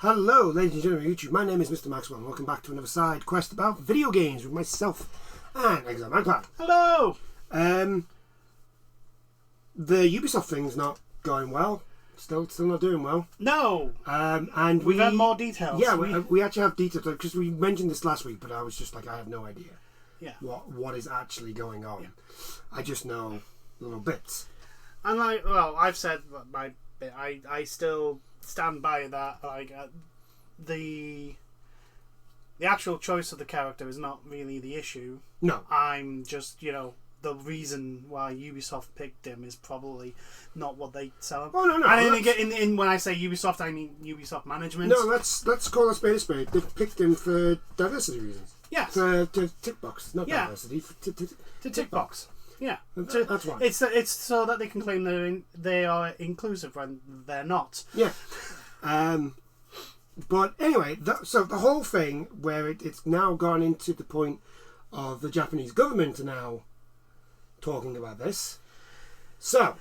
Hello, ladies and gentlemen of YouTube. My name is Mr. Maxwell, and welcome back to another side quest about video games with myself and Exilemagpie. Hello! The Ubisoft thing's not going well. Still not doing well. No! And We've had more details. Yeah, we actually have details, because we mentioned this last week, but I was just like, I have no idea what is actually going on. Yeah. I just know little bits. And I've said my bit. I still stand by that. The actual choice of the character is not really the issue. No. I'm just, the reason why Ubisoft picked him is probably not what they sell him. Oh, no. And when I say Ubisoft, I mean Ubisoft management. No, let's call a spade a spade. They've picked him for diversity reasons. Yes. To tick box, not diversity. To tick box. Yeah, that's why. It's so that they can claim they are inclusive when they're not. Yeah. But anyway, so the whole thing where it's now gone into the point of the Japanese government are now talking about this. So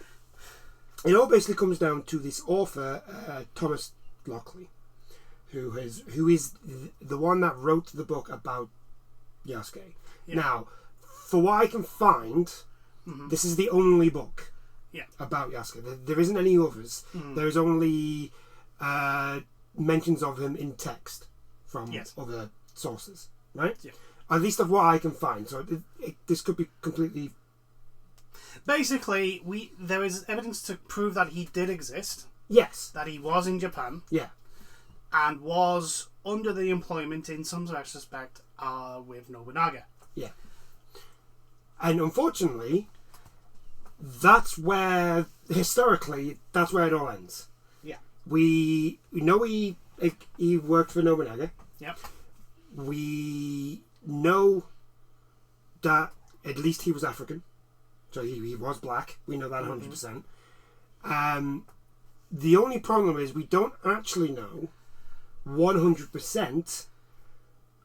it all basically comes down to this author, Thomas Lockley, who is the one that wrote the book about Yasuke. Yeah. Now, for what I can find, this is the only book about Yasuke. There isn't any others. There's only mentions of him in text from other sources, right? Yeah. At least of what I can find. So this could be completely... Basically, there is evidence to prove that he did exist. Yes. That he was in Japan. Yeah. And was under the employment, in some respect, with Nobunaga. Yeah. And unfortunately, that's where, historically, that's where it all ends. Yeah. We know he worked for Nobunaga. Yep. We know that at least he was African. So he was black. We know that 100%. The only problem is we don't actually know 100%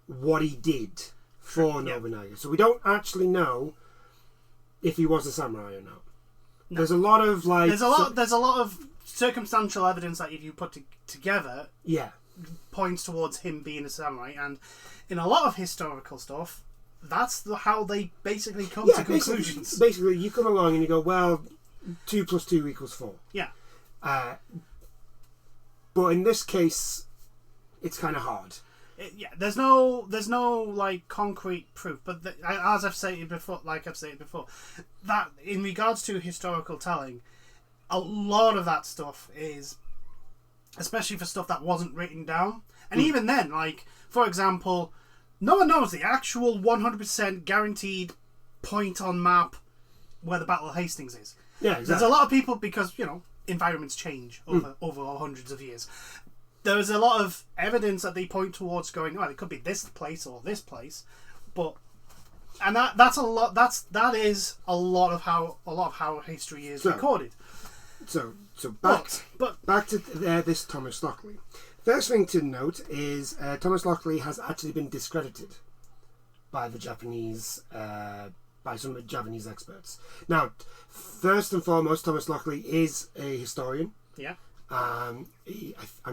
what he did for Nobunaga. So we don't actually know if he was a samurai or not. No. There's a lot of there's a lot of circumstantial evidence that if you put together, points towards him being a samurai, and in a lot of historical stuff, that's how they basically come to conclusions. Basically, you come along and you go, well, 2 + 2 = 4. Yeah. But in this case, it's kind of hard. There's no concrete proof, but as I've stated before, that in regards to historical telling, a lot of that stuff is, especially for stuff that wasn't written down, and even then, for example, no one knows the actual 100% guaranteed point on map where the Battle of Hastings is. Yeah, exactly. There's a lot of people because environments change over hundreds of years. There's a lot of evidence that they point towards going, it could be this place or this place, that's a lot. That is a lot of how history is recorded. So back to this Thomas Lockley. First thing to note is Thomas Lockley has actually been discredited by the Japanese, by some of the Japanese experts. Now, first and foremost, Thomas Lockley is a historian. Yeah. I'm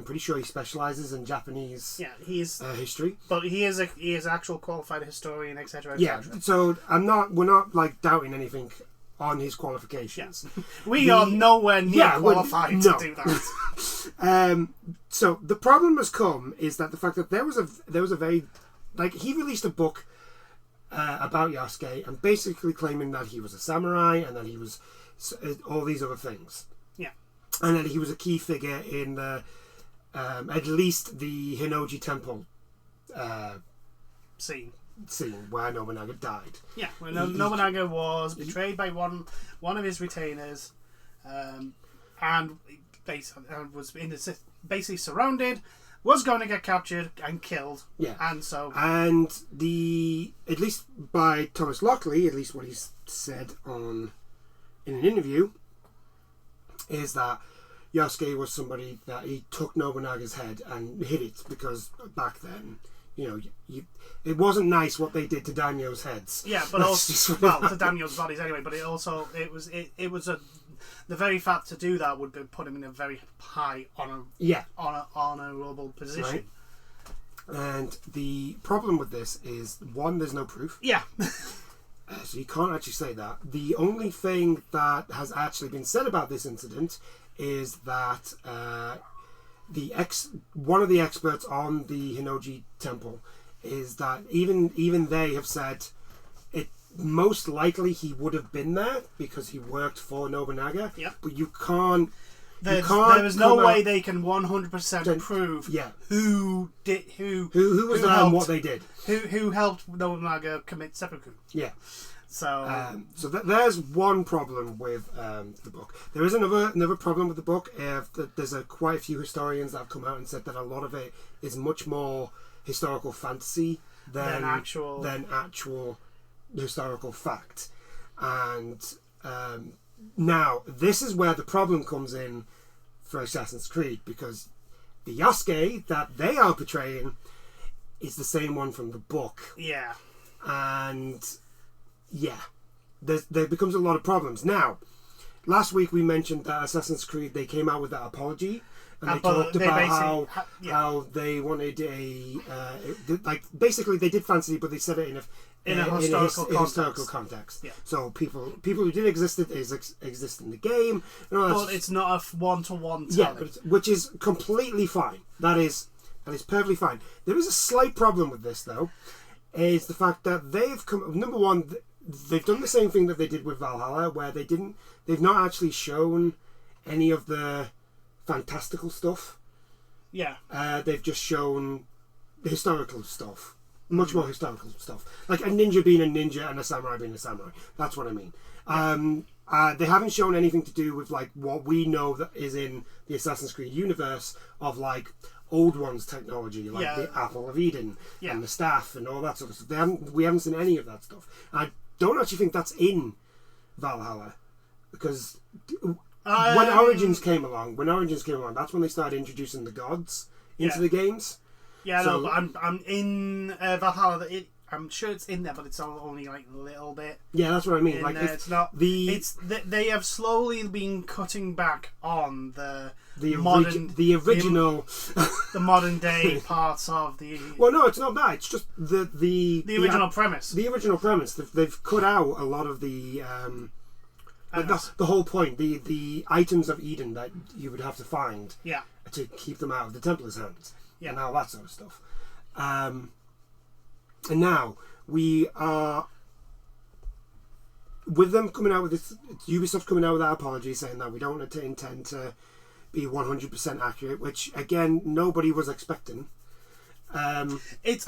pretty sure he specialises in Japanese history. But he is actual qualified historian, etc. Yeah, so we're not doubting anything on his qualifications. Yeah. We are nowhere near qualified to do that. So the problem has come is that the fact that there was a very he released a book about Yasuke and basically claiming that he was a samurai and that he was all these other things. And that he was a key figure in the, at least the Hinnoji Temple scene where Nobunaga died. Yeah, when Nobunaga was betrayed by one of his retainers, and was basically surrounded, was going to get captured and killed. Yeah, and at least by Thomas Lockley, at least what he's said in an interview, is that Yasuke was somebody that he took Nobunaga's head and hid it because back then, it wasn't nice what they did to daimyo's heads. Yeah, but also to daimyo's bodies anyway. But it was a the very fact to do that would put him in a very high honourable position. Right. And the problem with this is, one, there's no proof. Yeah. So you can't actually say that. The only thing that has actually been said about this incident is that one of the experts on the Hinoji Temple is that even they have said it most likely he would have been there because he worked for Nobunaga. Yep. But you can't. There is no way they can 100% prove who was there and what they did. Who helped Nobunaga commit seppuku. Yeah. So there's one problem with the book. There is another problem with the book. There's quite a few historians that have come out and said that a lot of it is much more historical fantasy than actual historical fact. And now this is where the problem comes in for Assassin's Creed, because the Yasuke that they are portraying is the same one from the book. Yeah. And yeah, there becomes a lot of problems. Now, last week we mentioned that Assassin's Creed, they came out with that apology, and they talked about how they wanted basically they did fantasy, but they said it in a historical context. Yeah. So people who did exist in the game, and all that. But it's not a one-to-one yeah, telling. which is completely fine. That is perfectly fine. There is a slight problem with this, though, is the fact that they've number one, they've done the same thing that they did with Valhalla, where they've not actually shown any of the fantastical stuff. Yeah. They've just shown the historical stuff. Much more historical stuff. Like a ninja being a ninja and a samurai being a samurai. That's what I mean. Yeah. They haven't shown anything to do with like what we know that is in the Assassin's Creed universe of like old ones technology, like the Apple of Eden and the staff and all that sort of stuff. We haven't seen any of that stuff. I don't actually think that's in Valhalla, because when Origins came along, that's when they started introducing the gods into the games. Yeah, so, no, but I'm in Valhalla. I'm sure it's in there, but it's only like a little bit. Yeah, that's what I mean. Like it's not. They have slowly been cutting back on the modern day parts of the. Well, no, it's not that. It's just the original premise. The original premise. They've cut out a lot of the. That's the whole point. The items of Eden that you would have to find. Yeah. To keep them out of the Templar's hands. Yeah. And all that sort of stuff. And now we are with them coming out with this. Ubisoft coming out with that apology, saying that we don't intend to be 100% accurate, which again nobody was expecting. I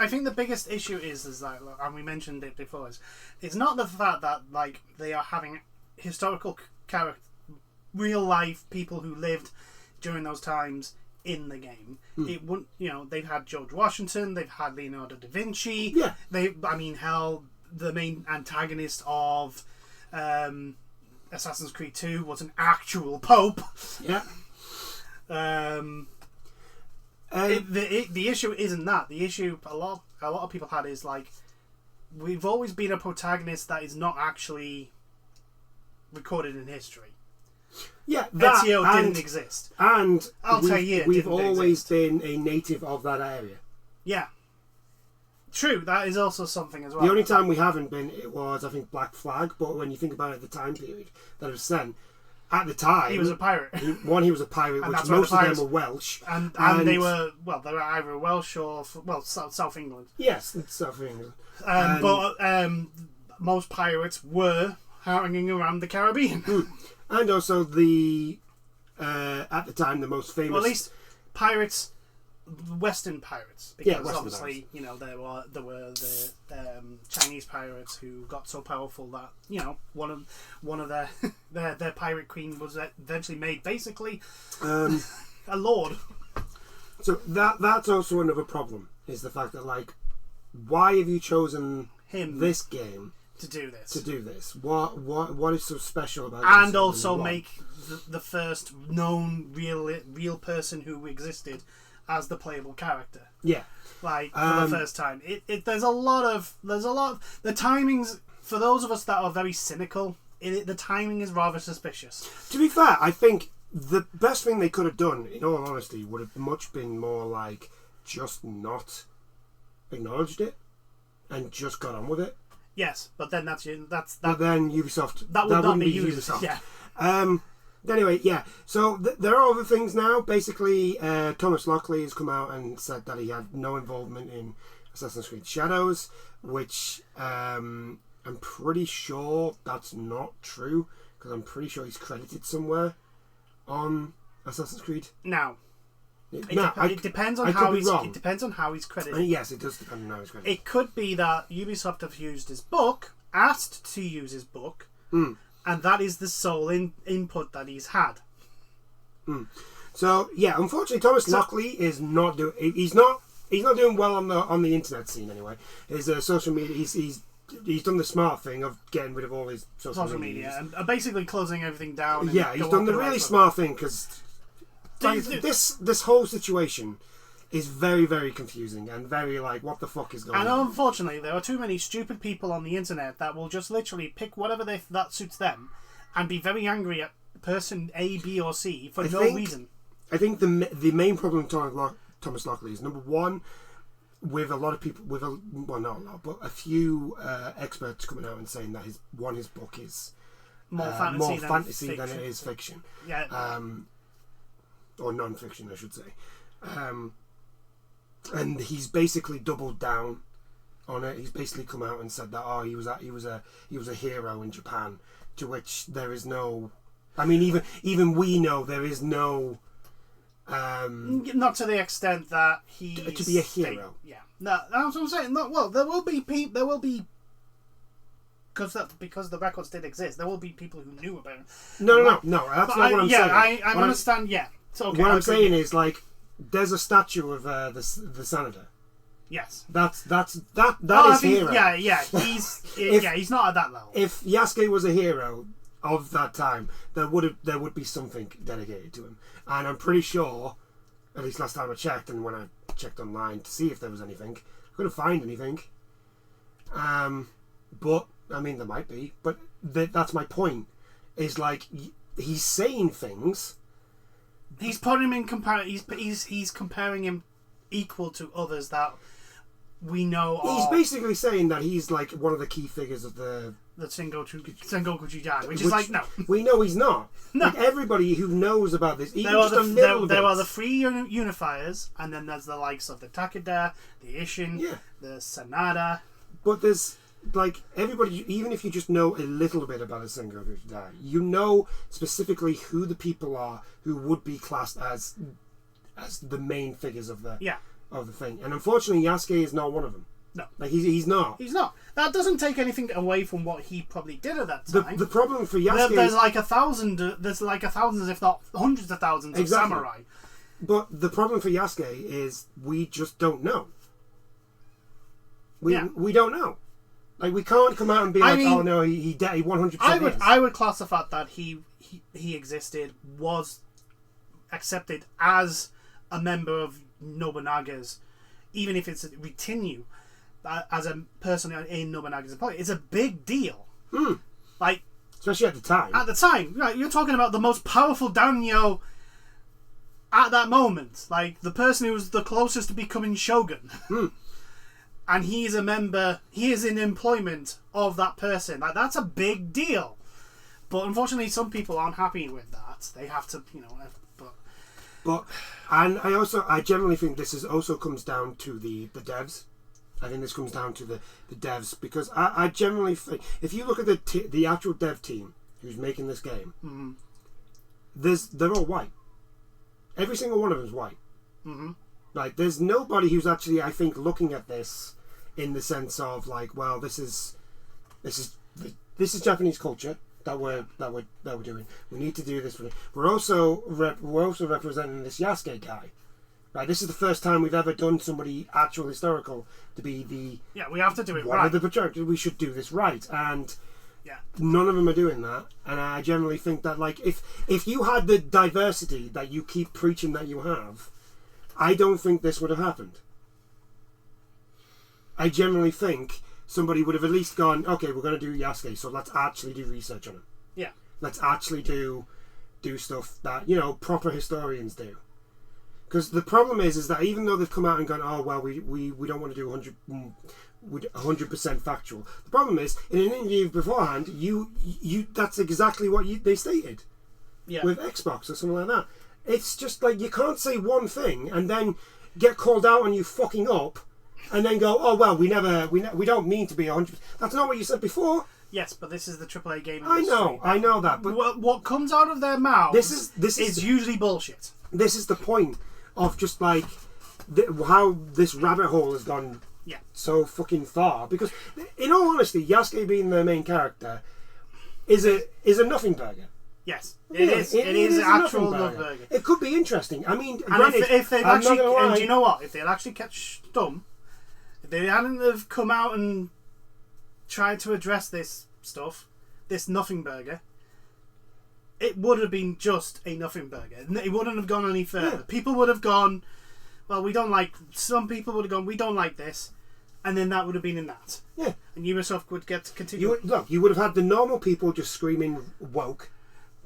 think the biggest issue is that, and we mentioned it before, it's not the fact that like they are having historical real life people who lived during those times in the game. It wouldn't, they've had George Washington, they've had Leonardo da Vinci. Yeah. The main antagonist of Assassin's Creed 2 was an actual pope. Yeah. The issue isn't that. The issue a lot of people had is like, we've always been a protagonist that is not actually recorded in history. Yeah, Ezio didn't exist. And we've always exist. been a native of that area. Yeah. True, that is also something as well. The only time we haven't been, it was, I think, Black Flag, but when you think about it, the time period that it was sent, at the time... He was a pirate. He was a pirate, which most of them were Welsh. And they were either Welsh or, South England. Yes, South England. But most pirates were hanging around the Caribbean. And also at the time, the most famous... Well, at least pirates, Western pirates. Because Western obviously, pirates. there were the Chinese pirates who got so powerful that, one of their pirate queen was eventually made basically a lord. So that's also another problem, is the fact that, like, why have you chosen this game to do this? What is so special about and this? Also make the first known real person who existed as the playable character. Yeah, like for the first time. There's a lot of the timings for those of us that are very cynical the timing is rather suspicious. To be fair, I think the best thing they could have done, in all honesty, would have much been more like just not acknowledged it and just got on with it. Yes, but then that's. But then Ubisoft. That would not be Ubisoft. Yeah. Anyway, yeah. So there are other things now. Basically, Thomas Lockley has come out and said that he had no involvement in Assassin's Creed Shadows, which I'm pretty sure that's not true, because I'm pretty sure he's credited somewhere on Assassin's Creed. Now, it depends on how he's credited. Yes, it does depend on how he's credited. It could be that Ubisoft have used his book, asked to use his book, and that is the sole input that he's had. So yeah, unfortunately, Thomas Lockley is not doing. He's not doing well on the internet scene anyway. His social media. He's done the smart thing of getting rid of all his social media and basically closing everything down. Yeah, he's done the really smart thing, because this whole situation is very, very confusing and very like, what the fuck is going on? And unfortunately, there are too many stupid people on the internet that will just literally pick whatever that suits them and be very angry at person A, B, or C for no reason. I think the main problem with Thomas Lockley is, number one, with a lot of people, not a lot, but a few experts coming out and saying that his book is more fantasy than it is fiction. Yeah. Or non-fiction, I should say. And he's basically doubled down on it. He's basically come out and said that he was a hero in Japan, to which there is no. I mean, even we know there is no. Not to the extent that he to be a hero. Yeah, no, that's what I'm saying. No, well, there will be because the records did exist. There will be people who knew about it. No. That's not what I'm saying. I understand. Yeah, so, okay, what I'm saying is, like, there's a statue of the senator. Yes, that is hero. Yeah, he's not at that level. If Yasuke was a hero of that time, there would be something dedicated to him, and I'm pretty sure, at least last time I checked, and when I checked online to see if there was anything, I couldn't find anything. But I mean, there might be. But that's my point. Is like he's saying things. He's putting him in he's comparing him equal to others that we know. He's basically saying that he's like one of the key figures of the Sengoku Jidai, which is like, no. We know he's not. No. Like, everybody who knows about this, even there are the three unifiers, and then there's the likes of the Takeda, the Ishin, the Sanada. But there's, like, everybody, even if you just know a little bit about a Sengoku Jidai, you know specifically who the people are who would be classed as the main figures of the thing. And unfortunately, Yasuke is not one of them. No, like he's not. He's not. That doesn't take anything away from what he probably did at that time. The problem for Yasuke, there's like a thousand, if not hundreds of thousands of samurai. But the problem for Yasuke is we just don't know. We don't know. Like, we can't come out and be oh no, he 100%. I would class the fact that he existed, was accepted as a member of Nobunaga's, even if it's a retinue. As a person in Nobunaga's employ, it's a big deal. Like, especially at the time. At the time, right? You're talking about the most powerful daimyo at that moment, like the person who was the closest to becoming shogun, and he is a member. He is in employment of that person. Like, that's a big deal. But unfortunately, some people aren't happy with that. They have to, But I generally think this also comes down to the devs. I think this comes down to the devs, because I generally think, if you look at the actual dev team who's making this game, they're all white. Every single one of them is white. Like, there's nobody who's actually, I think, looking at this in the sense of like, well, this is Japanese culture that we're doing. We need to do this. We're also representing this Yasuke guy. Right, this is the first time we've ever done somebody actual historical to be the. Yeah, we have to do it one right. Of the projectors. We should do this right, and none of them are doing that. And I generally think that, like, if you had the diversity that you keep preaching that you have, I don't think this would have happened. I generally think somebody would have at least gone, okay, we're going to do Yasuke, so let's actually do research on him. Let's actually do stuff that proper historians do. Because the problem is that even though they've come out and gone, oh well, we don't want to do 100% factual. The problem is, in an interview beforehand, you that's exactly what they stated. Yeah. With Xbox or something like that. It's just like you can't say one thing and then get called out on you fucking up, and then go, oh well, we don't mean to be 100%. That's not what you said before. Yes, but this is the AAA game industry. I know that. But what comes out of their mouths this is usually bullshit. This is the point of just like how this rabbit hole has gone so fucking far. Because in all honesty, Yasuke being the main character is a nothing burger. Yes, it is. It is an actual love burger. It could be interesting. I mean, and granted, if they'd actually, and do you know what? If they'd actually kept stum, if they hadn't have come out and tried to address this stuff, this nothing burger, it would have been just a nothing burger. It wouldn't have gone any further. Yeah. People would have gone, well, we don't like. Some people would have gone, we don't like this, and then that would have been in that. Yeah, and Ubisoft would get to continue. You would have had the normal people just screaming woke.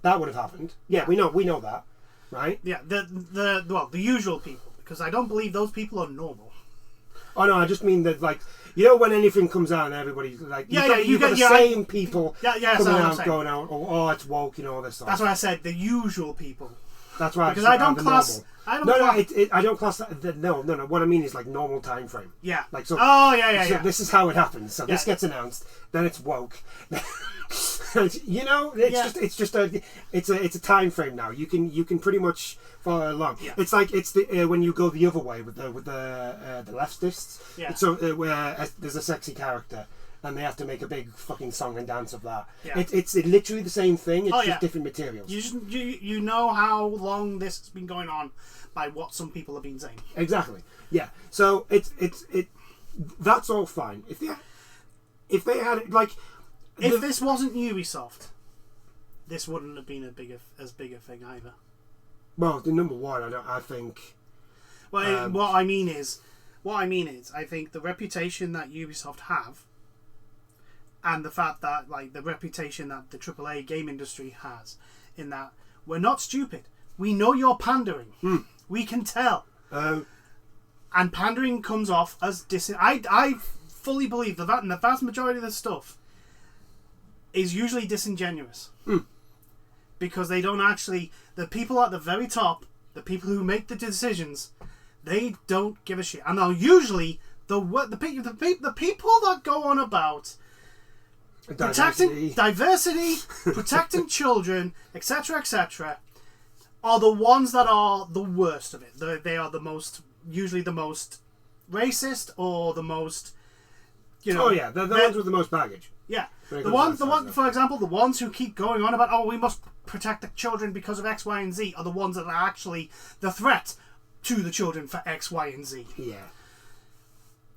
That would have happened. Yeah, we know that, right? Yeah, the usual people, because I don't believe those people are normal. Oh no, I just mean that, like, when anything comes out and everybody's like, you get the same people coming out going out, oh, it's woke, all this stuff. That's why I said the usual people. That's right. Because I don't class. I don't class that. No. What I mean is like normal time frame. Yeah. Like so. Oh yeah. This is how it happens. So this gets announced, then it's woke. It's just a time frame now. You can pretty much follow along. Yeah. It's like when you go the other way with the leftists. Yeah. So where there's a sexy character and they have to make a big fucking song and dance of that. Yeah. It's literally the same thing. It's just different materials. You know how long this has been going on by what some people have been saying. Exactly. Yeah. So it's that's all fine. If they had it like. If this wasn't Ubisoft, this wouldn't have been as big a thing either. Well, the number one, I think. Well, what I mean is, I think the reputation that Ubisoft have, and the fact that the reputation that the AAA game industry has, in that we're not stupid. We know you're pandering. We can tell. And pandering comes off as I fully believe the vast majority of the stuff is usually disingenuous. Because they don't actually... The people at the very top, the people who make the decisions, they don't give a shit. And now usually, the people that go on about protecting diversity, protecting children, etc., are the ones that are the worst of it. They are usually the most racist or the most... they're the ones with the most baggage. Yeah, the one, for example, the ones who keep going on about, oh, we must protect the children because of X, Y, and Z, are the ones that are actually the threat to the children for X, Y, and Z. Yeah.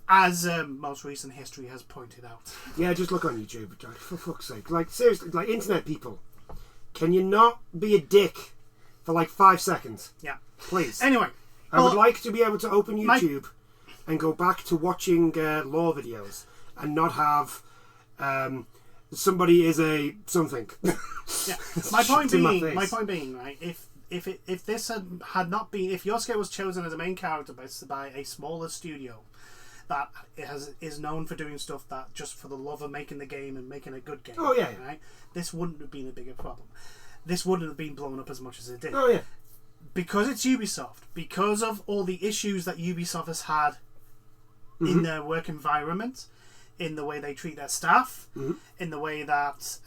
As most recent history has pointed out. Yeah, just look on YouTube, for fuck's sake. Like, seriously, like, internet people, can you not be a dick for like 5 seconds? Yeah. Please. Anyway. I would like to be able to open YouTube and go back to watching lore videos and not have... somebody is a something. Yeah. My point being, right? If this had not been, if Yosuke was chosen as a main character by a smaller studio that is known for doing stuff that just for the love of making the game and making a good game. Oh yeah. Right. This wouldn't have been a bigger problem. This wouldn't have been blown up as much as it did. Oh yeah. Because it's Ubisoft. Because of all the issues that Ubisoft has had in their work environment. In the way they treat their staff, in the way that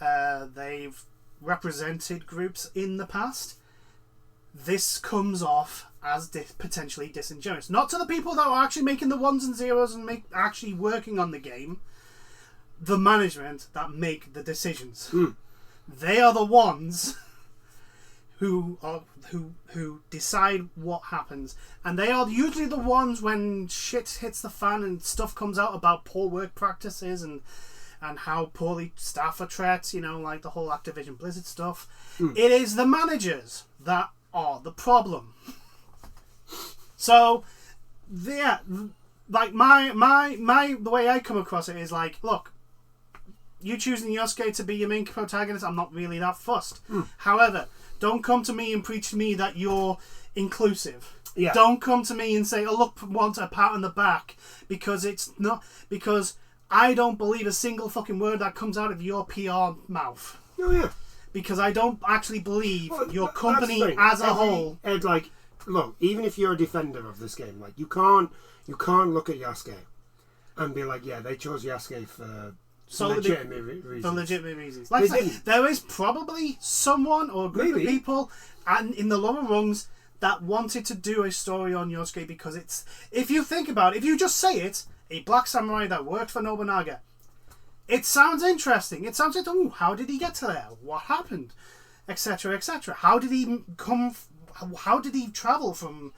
they've represented groups in the past, this comes off as potentially disingenuous. Not to the people that are actually making the ones and zeros and actually working on the game, the management that make the decisions. They are the ones who decide what happens, and they are usually the ones when shit hits the fan and stuff comes out about poor work practices and how poorly staff are treated, like the whole Activision Blizzard stuff. It is the managers that are the problem. So, yeah, like the way I come across it is like, look, you choosing Yosuke to be your main protagonist, I'm not really that fussed. However, don't come to me and preach to me that you're inclusive. Yeah. Don't come to me and say, oh, look, want a pat on the back, because it's not, because I don't believe a single fucking word that comes out of your PR mouth. Oh, yeah. Because I don't actually believe your That's company the thing. as a whole. Ed, like, look, even if you're a defender of this game, like, you can't look at Yasuke and be like, yeah, they chose Yasuke for legitimate reasons. For legitimate reasons. Like I say, there is probably someone or a group of people and in the lower rungs that wanted to do a story on Yosuke, because it's, if you think about it, if you just say it, a black samurai that worked for Nobunaga, it sounds interesting. It sounds like, oh, how did he get to there? What happened? Etc. etc. How did he travel from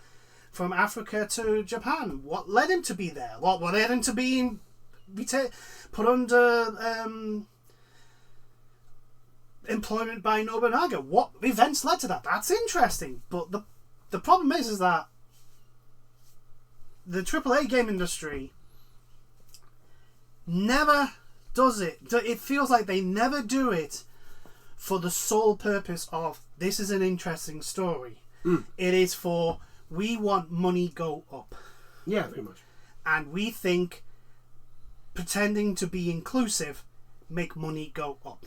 Africa to Japan? What led him to be there? What led him to be put under employment by Nobunaga? What events led to that? That's interesting. But the problem is that the AAA game industry never does it. It feels like they never do it for the sole purpose of, this is an interesting story. It is for, we want money go up. Yeah, pretty much. And we think pretending to be inclusive make money go up.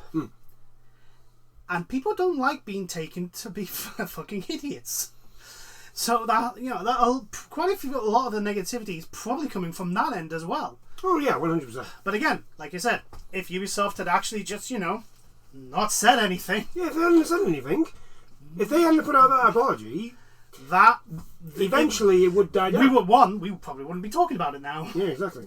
And people don't like being taken to be fucking idiots. So that, you know, that a lot of the negativity is probably coming from that end as well. Oh yeah, 100%. But again, like I said, if Ubisoft had actually just, you know, not said anything. Yeah, if they hadn't said anything, if they hadn't put out that apology, that eventually it would die down. We probably wouldn't be talking about it now. Yeah, exactly.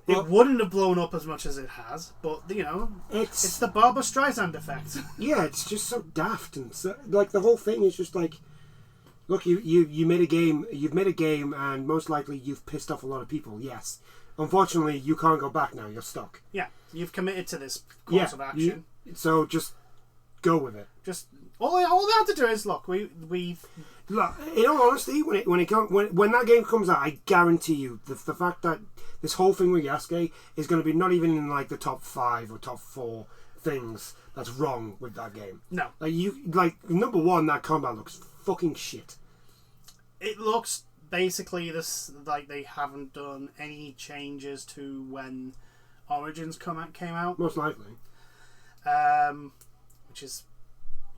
It wouldn't have blown up as much as it has, but, you know, it's the Barbra Streisand effect. Yeah, it's just so daft, and so, like, the whole thing is just like, look, you made a game, you've made a game, and most likely you've pissed off a lot of people, yes. Unfortunately, you can't go back now, you're stuck. Yeah, you've committed to this course of action. So just go with it. Just, all they have to do is, look, we've... Look, in all honesty, when that game comes out, I guarantee you, the fact that this whole thing with Yasuke is going to be not even in like the top 5 or top 4 things that's wrong with that game. No. Number one, that combat looks fucking shit. It looks basically this like they haven't done any changes to when Origins came out. Most likely. Which is,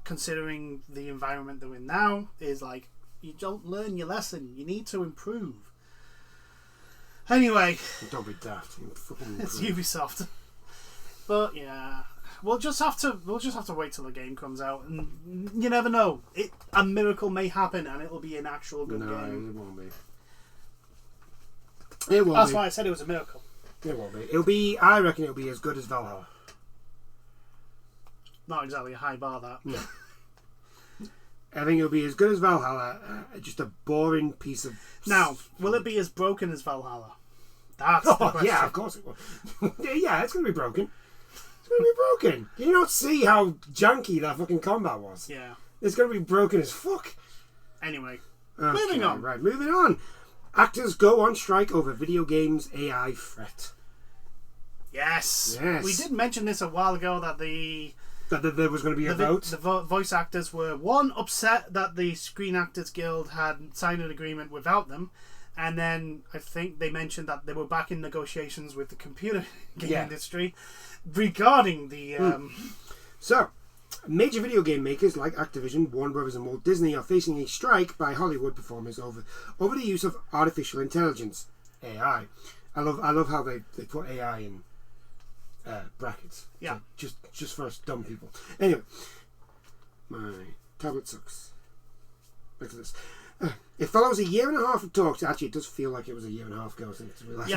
considering the environment they're in now, is like, you don't learn your lesson. You need to improve. Anyway, don't be daft. It's Ubisoft. But yeah, we'll just have to wait till the game comes out, and you never know. A miracle may happen, and it'll be an actual good game. No, it won't be. That's why I said it was a miracle. It won't be. I reckon it'll be as good as Valhalla. Not exactly a high bar, that. No. I think it'll be as good as Valhalla. Just a boring piece of... Now, will it be as broken as Valhalla? That's the question. Yeah, of course it will. Yeah, it's going to be broken. It's going to be broken. Can you not see how janky that fucking combat was? Yeah. It's going to be broken as fuck. Anyway, moving on. Right, moving on. Actors go on strike over video games AI threat. Yes. We did mention this a while ago, that there was going to be a vote. The voice actors were, one, upset that the Screen Actors Guild had signed an agreement without them, and then I think they mentioned that they were back in negotiations with the computer game industry regarding the... So, major video game makers like Activision, Warner Brothers and Walt Disney are facing a strike by Hollywood performers over the use of artificial intelligence, AI. I love how they put AI in brackets. Yeah. So just for us dumb people. Anyway, my tablet sucks. Back to this. It follows a year and a half of talks. Actually, it does feel like it was a year and a half ago since we last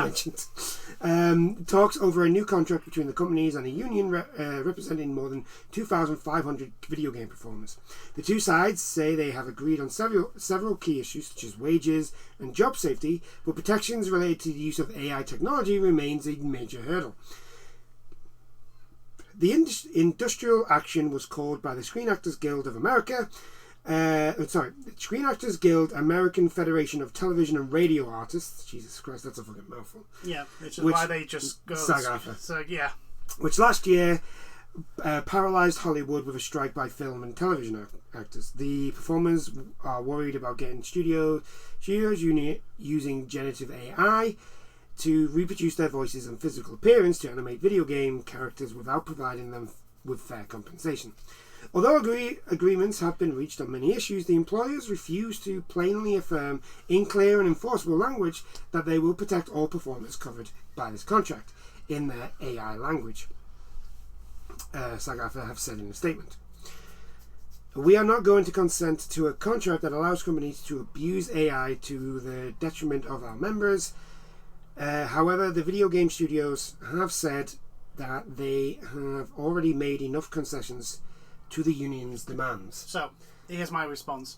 mentioned. Talks over a new contract between the companies and a union representing more than 2,500 video game performers. The two sides say they have agreed on several key issues such as wages and job safety, but protections related to the use of AI technology remains a major hurdle. The industrial action was called by the Screen Actors Guild of America. Screen Actors Guild, American Federation of Television and Radio Artists. Jesus Christ, that's a fucking mouthful. Yeah, which is why they just go... SAG-AFTRA. So, yeah. which last year paralysed Hollywood with a strike by film and television actors. The performers are worried about getting studios using generative AI to reproduce their voices and physical appearance to animate video game characters without providing them with fair compensation. Although agreements have been reached on many issues, the employers refuse to plainly affirm in clear and enforceable language that they will protect all performers covered by this contract in their AI language. SAG-AFTRA have said in a statement. We are not going to consent to a contract that allows companies to abuse AI to the detriment of our members. However, the video game studios have said that they have already made enough concessions to the union's demands. So, here's my response.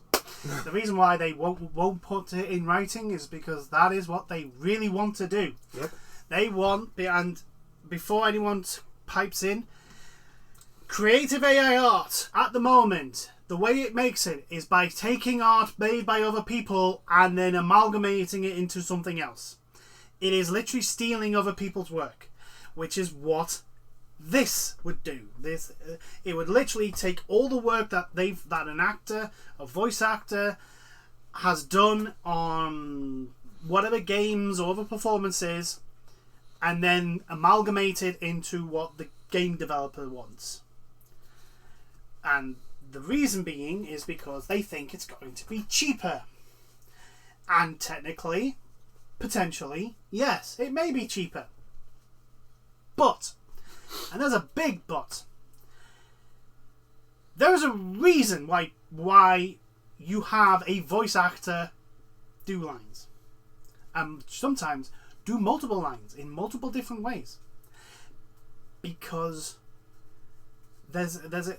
The reason why they won't put it in writing is because that is what they really want to do. Yep. They want, and before anyone pipes in, creative AI art, at the moment, the way it makes it is by taking art made by other people and then amalgamating it into something else. It is literally stealing other people's work, which is what this would do. It would literally take all the work that an actor, a voice actor, has done on whatever games or other performances, and then amalgamate it into what the game developer wants. And the reason being is because they think it's going to be cheaper. And technically, potentially, yes, it may be cheaper. But, and there's a big but, there is a reason why you have a voice actor do lines. And sometimes do multiple lines in multiple different ways. Because there's a...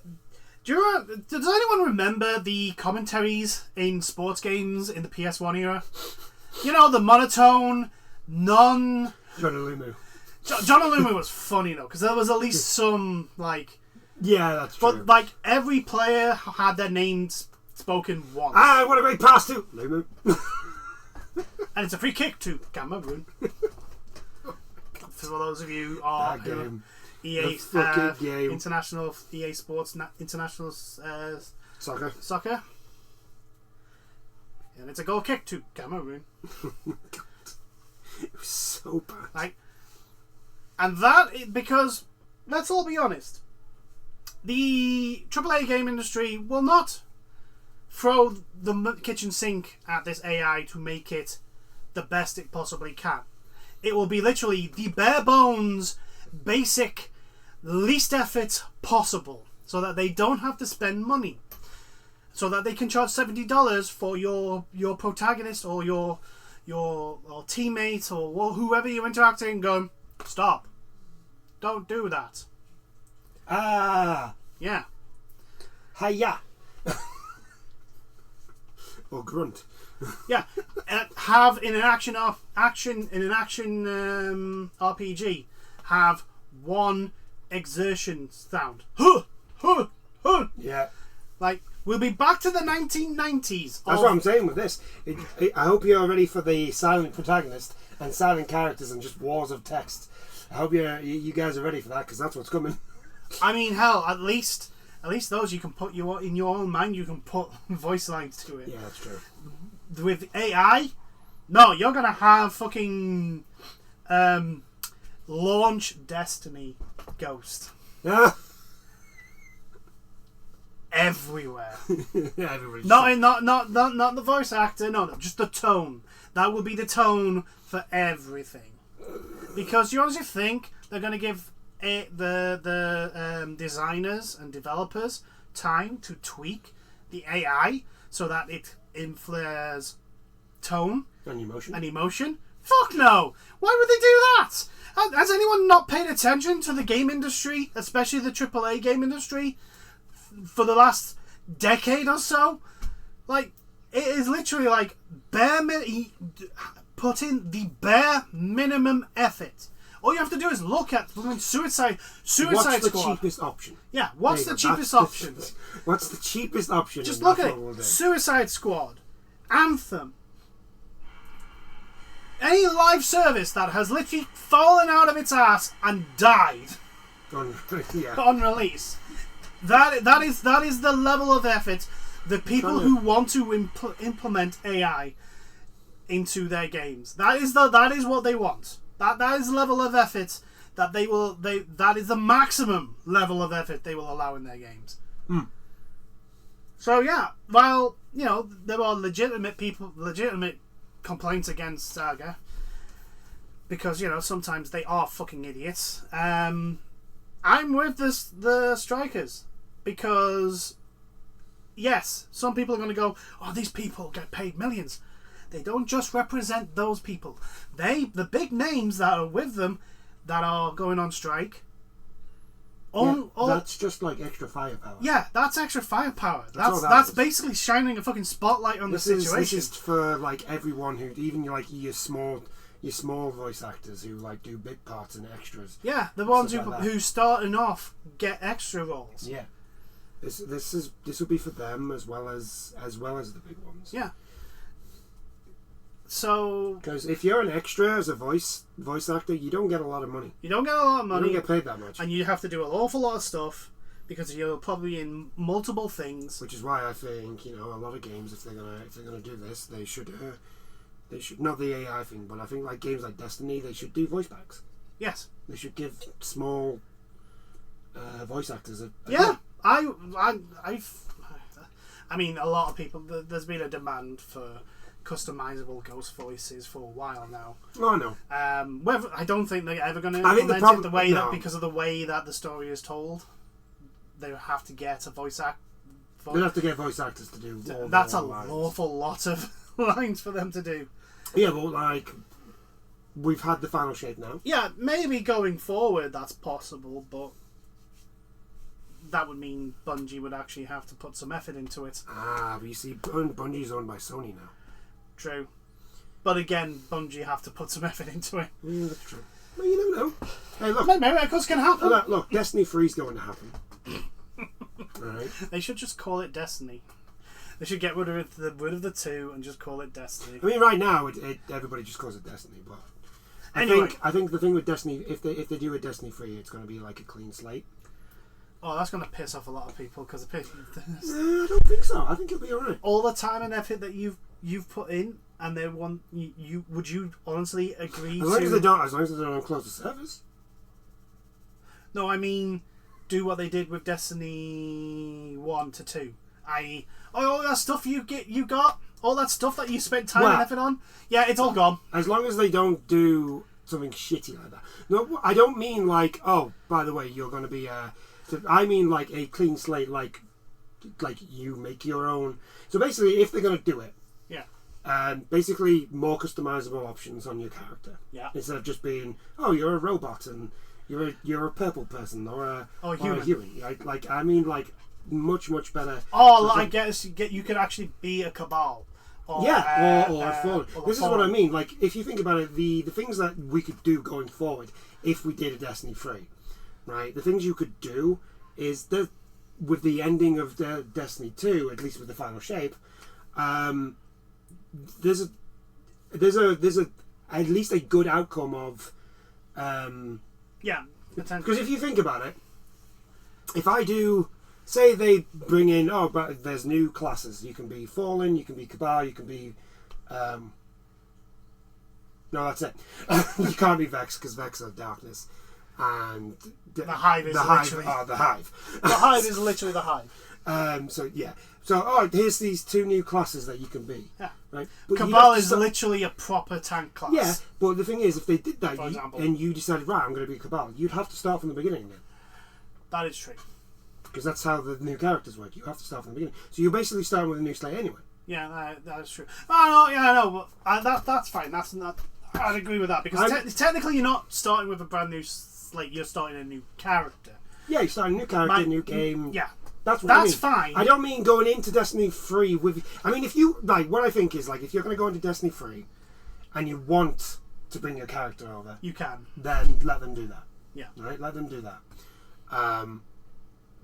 Does anyone remember the commentaries in sports games in the PS1 era? You know, the monotone, John Alumu. John Alumu was funny though, because there was at least some, like... Yeah, that's true. But, like, every player had their names spoken once. Ah, what a great pass to Alumu. And it's a free kick to Cameroon. For those of you that game. EA game. International EA Sports International Soccer. And it's a goal kick to Cameroon. It was so bad. Like, and that because let's all be honest, the AAA game industry will not throw the kitchen sink at this AI to make it the best it possibly can. It will be literally the bare bones, basic, least effort possible, so that they don't have to spend money, so that they can charge $70 for your protagonist or your teammate or whoever you're interacting and going, stop, don't do that. Yeah. Hiya. Or grunt. Yeah. Have in an action RPG, have one exertion sound. Huh, huh, huh. Yeah. Like, we'll be back to the 1990s. That's what I'm saying with this. I hope you're ready for the silent protagonist and silent characters and just wars of text. I hope you guys are ready for that, because that's what's coming. I mean, hell, at least those you can put in your own mind. You can put voice lines to it. Yeah, that's true. With AI, no, you're gonna have fucking launch Destiny Ghost. Yeah. Everywhere. Yeah, everybody's not the voice actor. No, just the tone. That will be the tone for everything. Because you honestly think they're gonna give the designers and developers time to tweak the AI so that it inflares tone and emotion? Fuck no! Why would they do that? Has anyone not paid attention to the game industry, especially the AAA game industry, for the last decade or so? Like, it is literally like put in the bare minimum effort. All you have to do is look at Suicide Squad. What's the cheapest option? Yeah, what's the cheapest option? What's the cheapest option? Just look at it. Suicide Squad, Anthem, any live service that has literally fallen out of its ass and died Yeah. on release. That is the level of effort. The people who want to implement AI into their games. That is what they want. That is the level of effort that that is the maximum level of effort they will allow in their games. So yeah, while there are legitimate complaints against Saga, because sometimes they are fucking idiots. I'm with the strikers, because yes, some people are going to go, oh, these people get paid millions. They don't just represent those people. The big names that are with them that are going on strike. That's just like extra firepower. Yeah, that's extra firepower. That's basically shining a fucking spotlight on the situation. This is for like everyone who, even like your small voice actors who like do bit parts and extras. Yeah, the ones who starting off get extra roles. Yeah, this will be for them as well as the big ones. Yeah. So, because if you're an extra as a voice actor, you don't get a lot of money. You don't get a lot of money. You don't get paid that much, and you have to do an awful lot of stuff because you're probably in multiple things. Which is why I think a lot of games, if they're gonna do this, they should not the AI thing, but I think like games like Destiny, they should do voice packs. Yes, they should give small voice actors a yeah. I mean, a lot of people. There's been a demand for customizable ghost voices for a while now. Oh no. Whether I don't think they're ever going to implement it that because of the way that the story is told. They have to get a voice act. They have to get voice actors to do. That's an awful lot of lines for them to do. Yeah, but like we've had the final shape now. Yeah, maybe going forward that's possible, but that would mean Bungie would actually have to put some effort into it. But you see, Bungie's owned by Sony now. True. But again, Bungie have to put some effort into it. Yeah, that's true. Well, you don't know. Hey, look. Miracles can happen. Look, Destiny 3's going to happen. Alright. They should just call it Destiny. They should get rid of the 2 and just call it Destiny. I mean, right now, everybody just calls it Destiny, but I think the thing with Destiny, if they do a Destiny 3, it's going to be like a clean slate. Oh, that's going to piss off a lot of people because I don't think so. I think it'll be alright. All the time and effort that you've put in, and they want you. Would you honestly agree? As long as they don't close the servers. No, I mean, do what they did with Destiny 1 to 2. I.e., all that stuff you got, all that stuff that you spent time and effort on. Yeah, it's all gone. As long as they don't do something shitty like that. No, I don't mean like, oh, by the way, you're going to be I mean like a clean slate, like you make your own. So basically, if they're going to do it, basically more customizable options on your character. Yeah. Instead of just being, oh, you're a robot and you're a purple person or a human. Like I mean, like much better. Oh, I guess you could actually be a Cabal. Or a Fallen. This is what I mean. Like if you think about it, the things that we could do going forward, if we did a Destiny 3. Right, the things you could do is that with the ending of the Destiny 2, at least with the final shape, there's at least a good outcome of because if you think about it, if I do say they bring in but there's new classes, you can be Fallen, you can be Cabal, you can be no, that's it. You can't be Vex because Vex are darkness. And the Hive is literally the Hive. The Hive is literally the Hive. So here's these 2 new classes that you can be. Yeah. Right. But Cabal is literally a proper tank class. Yeah, but the thing is, if they did that, and you decided, right, I'm going to be Cabal, you'd have to start from the beginning again. That is true. Because that's how the new characters work. You have to start from the beginning. So you're basically starting with a new slate anyway. Yeah, that is true. I know, but that's fine. That's not. I'd agree with that because technically you're not starting with a brand new. Like you're starting a new character. Yeah, you're starting a new character, new game. Yeah, that's what I mean. Fine. I don't mean going into Destiny 3 with. I mean, if you like, what I think is like, if you're going to go into Destiny 3, and you want to bring your character over, you can. Then let them do that. Yeah. Right. Let them do that.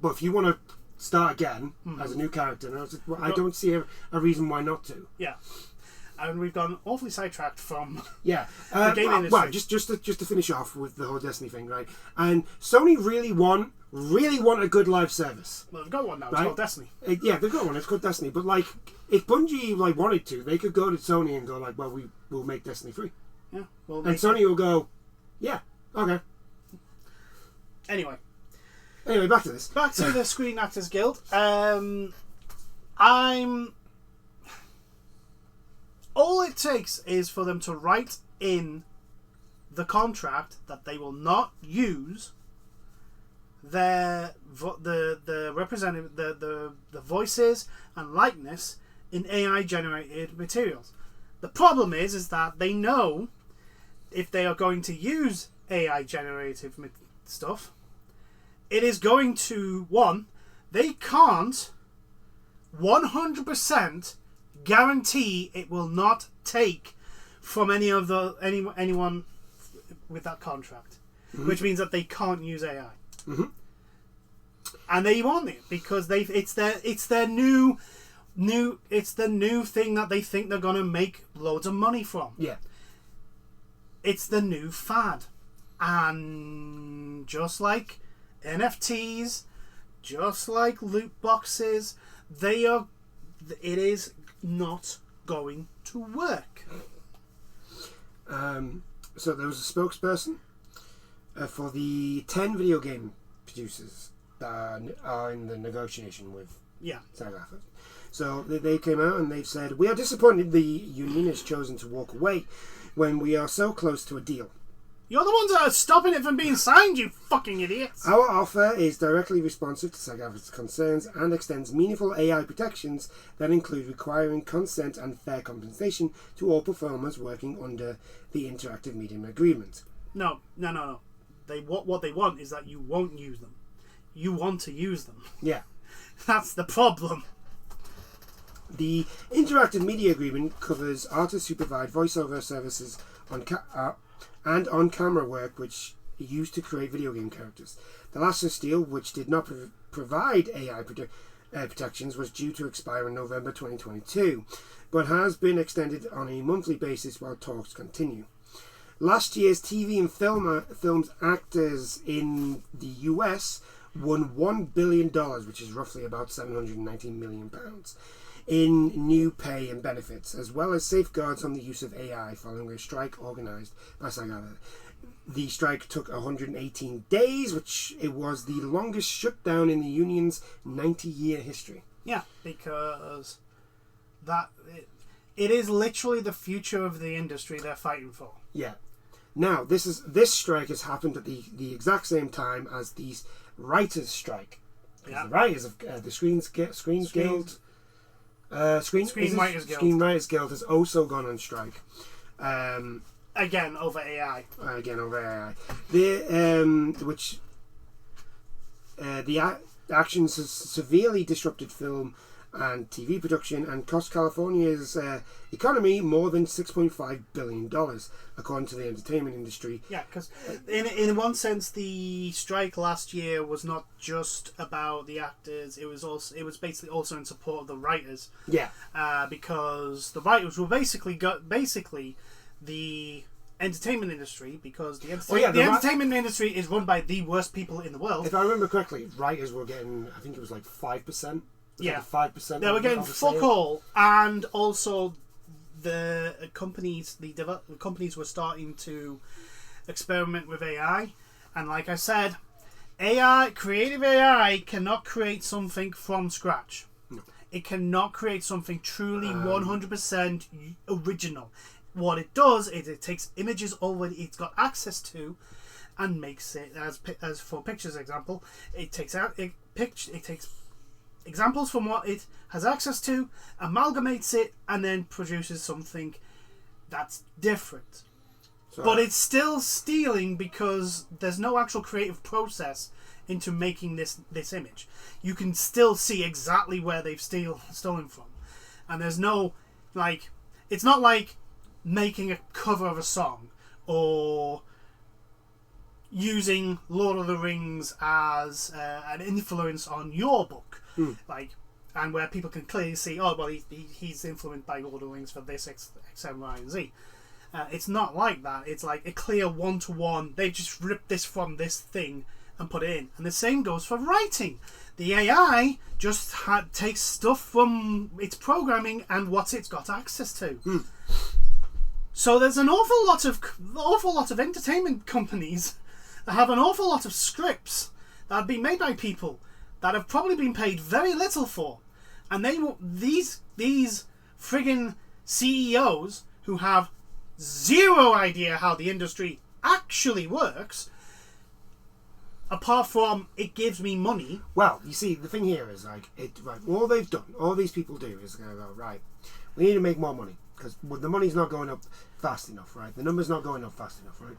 But if you want to start again as a new character, I don't see a reason why not to. Yeah. And we've gone awfully sidetracked from Yeah. the game industry. Well, just to finish off with the whole Destiny thing, right? And Sony really want a good live service. Well, they've got one now. It's Right? called Destiny. Yeah, they've got one. It's called Destiny. But like, if Bungie wanted to, they could go to Sony and go like, "Well, we will make Destiny free," Yeah. Well, and Sony will go, "Yeah, okay." Anyway, back to this. back to the Screen Actors Guild. All it takes is for them to write in the contract that they will not use the representative the voices and likeness in AI generated materials. The problem is that they know if they are going to use AI generative stuff, it is going to they can't 100% guarantee it will not take from anyone with that contract, which means that they can't use AI. And they want it because it's the new thing that they think they're gonna make loads of money from. Yeah. It's the new fad, and just like NFTs, just like loot boxes, it is not going to work. So there was a spokesperson for the 10 video game producers that are in the negotiation with SAG-AFTRA. So they came out and they've said, "We are disappointed the union has chosen to walk away when we are so close to a deal. You're the ones that are stopping it from being signed, you fucking idiots." Our offer is directly responsive to SAG-AFTRA's concerns and extends meaningful AI protections that include requiring consent and fair compensation to all performers working under the interactive medium agreement. No. What they want is that you won't use them. You want to use them. Yeah. That's the problem. The interactive media agreement covers artists who provide voiceover services and on-camera work which are used to create video game characters. The last deal, which did not provide AI protections, was due to expire in November 2022, but has been extended on a monthly basis while talks continue. Last year's TV and films actors in the US won $1 billion, which is roughly about £719 million, in new pay and benefits, as well as safeguards on the use of AI following a strike organised by SAG-AFTRA. The strike took 118 days, which it was the longest shutdown in the union's 90-year history. Yeah, because it is literally the future of the industry they're fighting for. Yeah. Now, this strike has happened at the exact same time as the writers' strike. Yeah. The writers of the Screenwriters Guild has also gone on strike. Again over AI. The actions has severely disrupted film and TV production and cost California's economy more than $6.5 billion, according to the entertainment industry. Yeah, because in one sense, the strike last year was not just about the actors; it was basically also in support of the writers. Yeah, because the writers were basically the entertainment industry, because the entertainment industry is run by the worst people in the world. If I remember correctly, writers were getting, I think it was like 5%. Yeah, 5%. They were getting fuck all, and also the companies were starting to experiment with AI, and like I said, creative AI cannot create something from scratch. No. It cannot create something truly 100% original. What it does is it takes images already it's got access to, and makes it as for pictures example. It takes examples from what it has access to, amalgamates it, and then produces something that's different. But it's still stealing because there's no actual creative process into making this image. You can still see exactly where they've stolen from. And there's no, it's not like making a cover of a song or using Lord of the Rings as an influence on your book. and where people can clearly see, oh well, he's influenced by Lord of the Rings for this X, M, Y, and Z. It's not like that. It's like a clear one-to-one. They just ripped this from this thing and put it in. And the same goes for writing. The AI just takes stuff from its programming and what it's got access to. So there's an awful lot of entertainment companies that have an awful lot of scripts that have been made by people that have probably been paid very little for. And these friggin' CEOs who have zero idea how the industry actually works, apart from it gives me money. Well, you see, the thing here is like all they've done, all these people do is go, right, we need to make more money because the money's not going up fast enough, right? The number's not going up fast enough, right?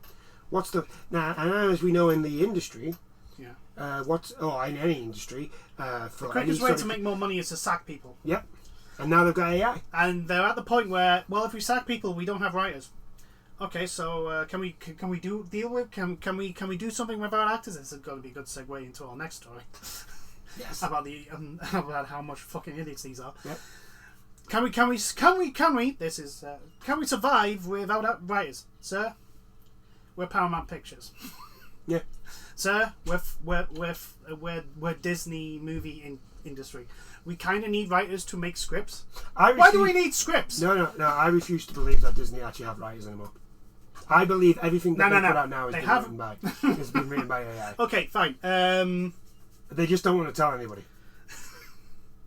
What's the now? And as we know in the industry, in any industry, for the quickest way to make more money is to sack people. Yep. And now they've got AI. And they're at the point where, well, if we sack people, we don't have writers. Okay, so can we deal with can we do something with our actors? This is going to be a good segue into our next story. Yes. about how much fucking idiots these are. Yep. Can we survive without writers, sir? We're Paramount Pictures. Yeah. Sir, we're Disney movie industry. We kind of need writers to make scripts. Why do we need scripts? No. I refuse to believe that Disney actually have writers anymore. I believe everything that they put out now has been written by AI. Okay, fine. They just don't want to tell anybody.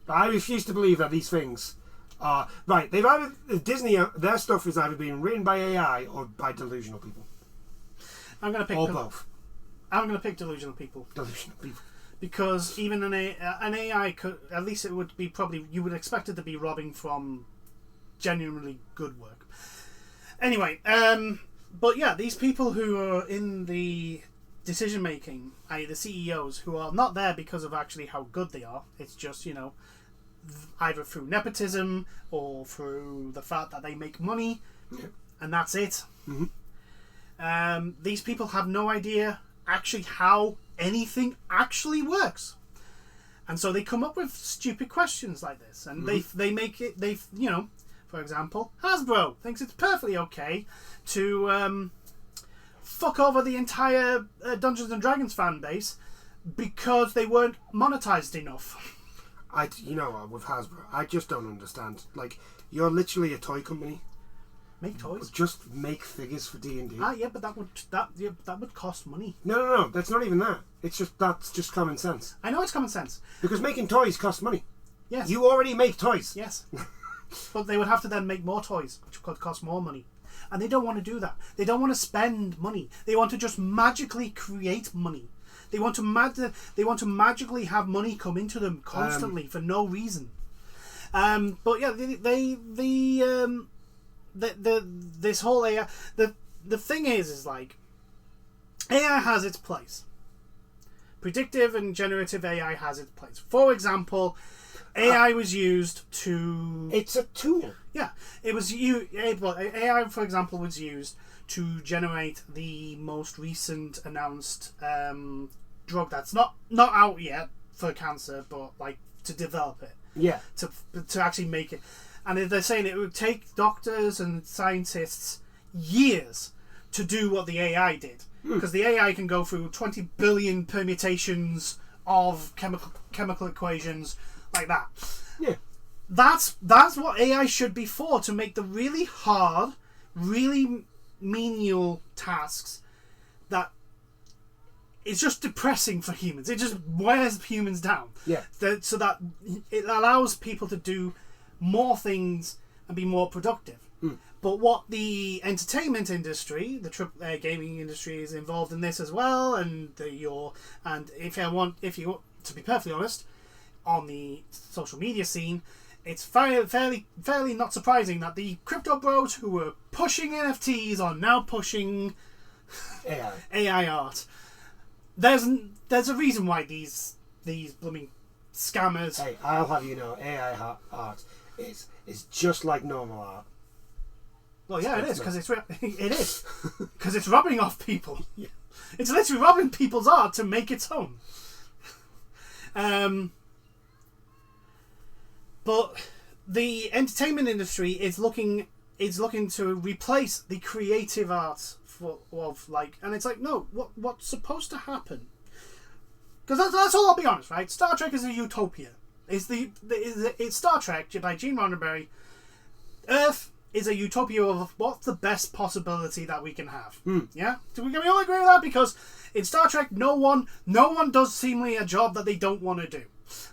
But I refuse to believe that these things are right. They've either Disney, their stuff is either being written by AI or by delusional people. I'm going to pick both. I'm going to pick delusional people. Delusional people. Because even an AI could, at least it would be you would expect it to be robbing from genuinely good work. Anyway, but yeah, these people who are in the decision making, i.e. the CEOs, who are not there because of actually how good they are, it's just, either through nepotism or through the fact that they make money, and that's it. Mm-hmm. These people have no idea actually how anything actually works, and so they come up with stupid questions like this, and they make it. For example, Hasbro thinks it's perfectly okay to fuck over the entire Dungeons and Dragons fan base because they weren't monetized enough. With Hasbro, I just don't understand. Like, you're literally a toy company. Make toys. Just make figures for D&D. Yeah, but that would cost money. No. That's not even that. That's just common sense. I know it's common sense. Because making toys costs money. Yes. You already make toys. Yes. But they would have to then make more toys, which could cost more money. And they don't want to do that. They don't want to spend money. They want to just magically create money. They want to magically have money come into them constantly for no reason. But yeah, this whole AI, the thing is like, AI has its place. Predictive and generative AI has its place. For example, AI was used to... It's a tool. Yeah. AI, for example, was used to generate the most recent announced drug that's not out yet for cancer, but like to develop it. Yeah. To actually make it. And they're saying it would take doctors and scientists years to do what the AI did. Because the AI can go through 20 billion permutations of chemical equations like that. Yeah. That's what AI should be for, to make the really hard, really menial tasks that is just depressing for humans. It just wears humans down. Yeah. So that it allows people to do more things and be more productive. But what the entertainment industry, the AAA gaming industry, is involved in this as well, and if you to be perfectly honest, on the social media scene, it's fairly not surprising that the crypto bros who were pushing NFTs are now pushing AI art. There's a reason why these blooming scammers. Hey, I'll have you know, AI art is just like normal art. Well, yeah, it is because it's rubbing off people. Yeah. It's literally robbing people's art to make its own. But the entertainment industry is looking to replace the creative arts and it's like, no, what's supposed to happen? Because that's all. I'll be honest, right? Star Trek is a utopia. It's Star Trek by Gene Roddenberry. Earth is a utopia of what's the best possibility that we can have. Yeah, can we all agree with that? Because in Star Trek, no one does seemingly a job that they don't want to do.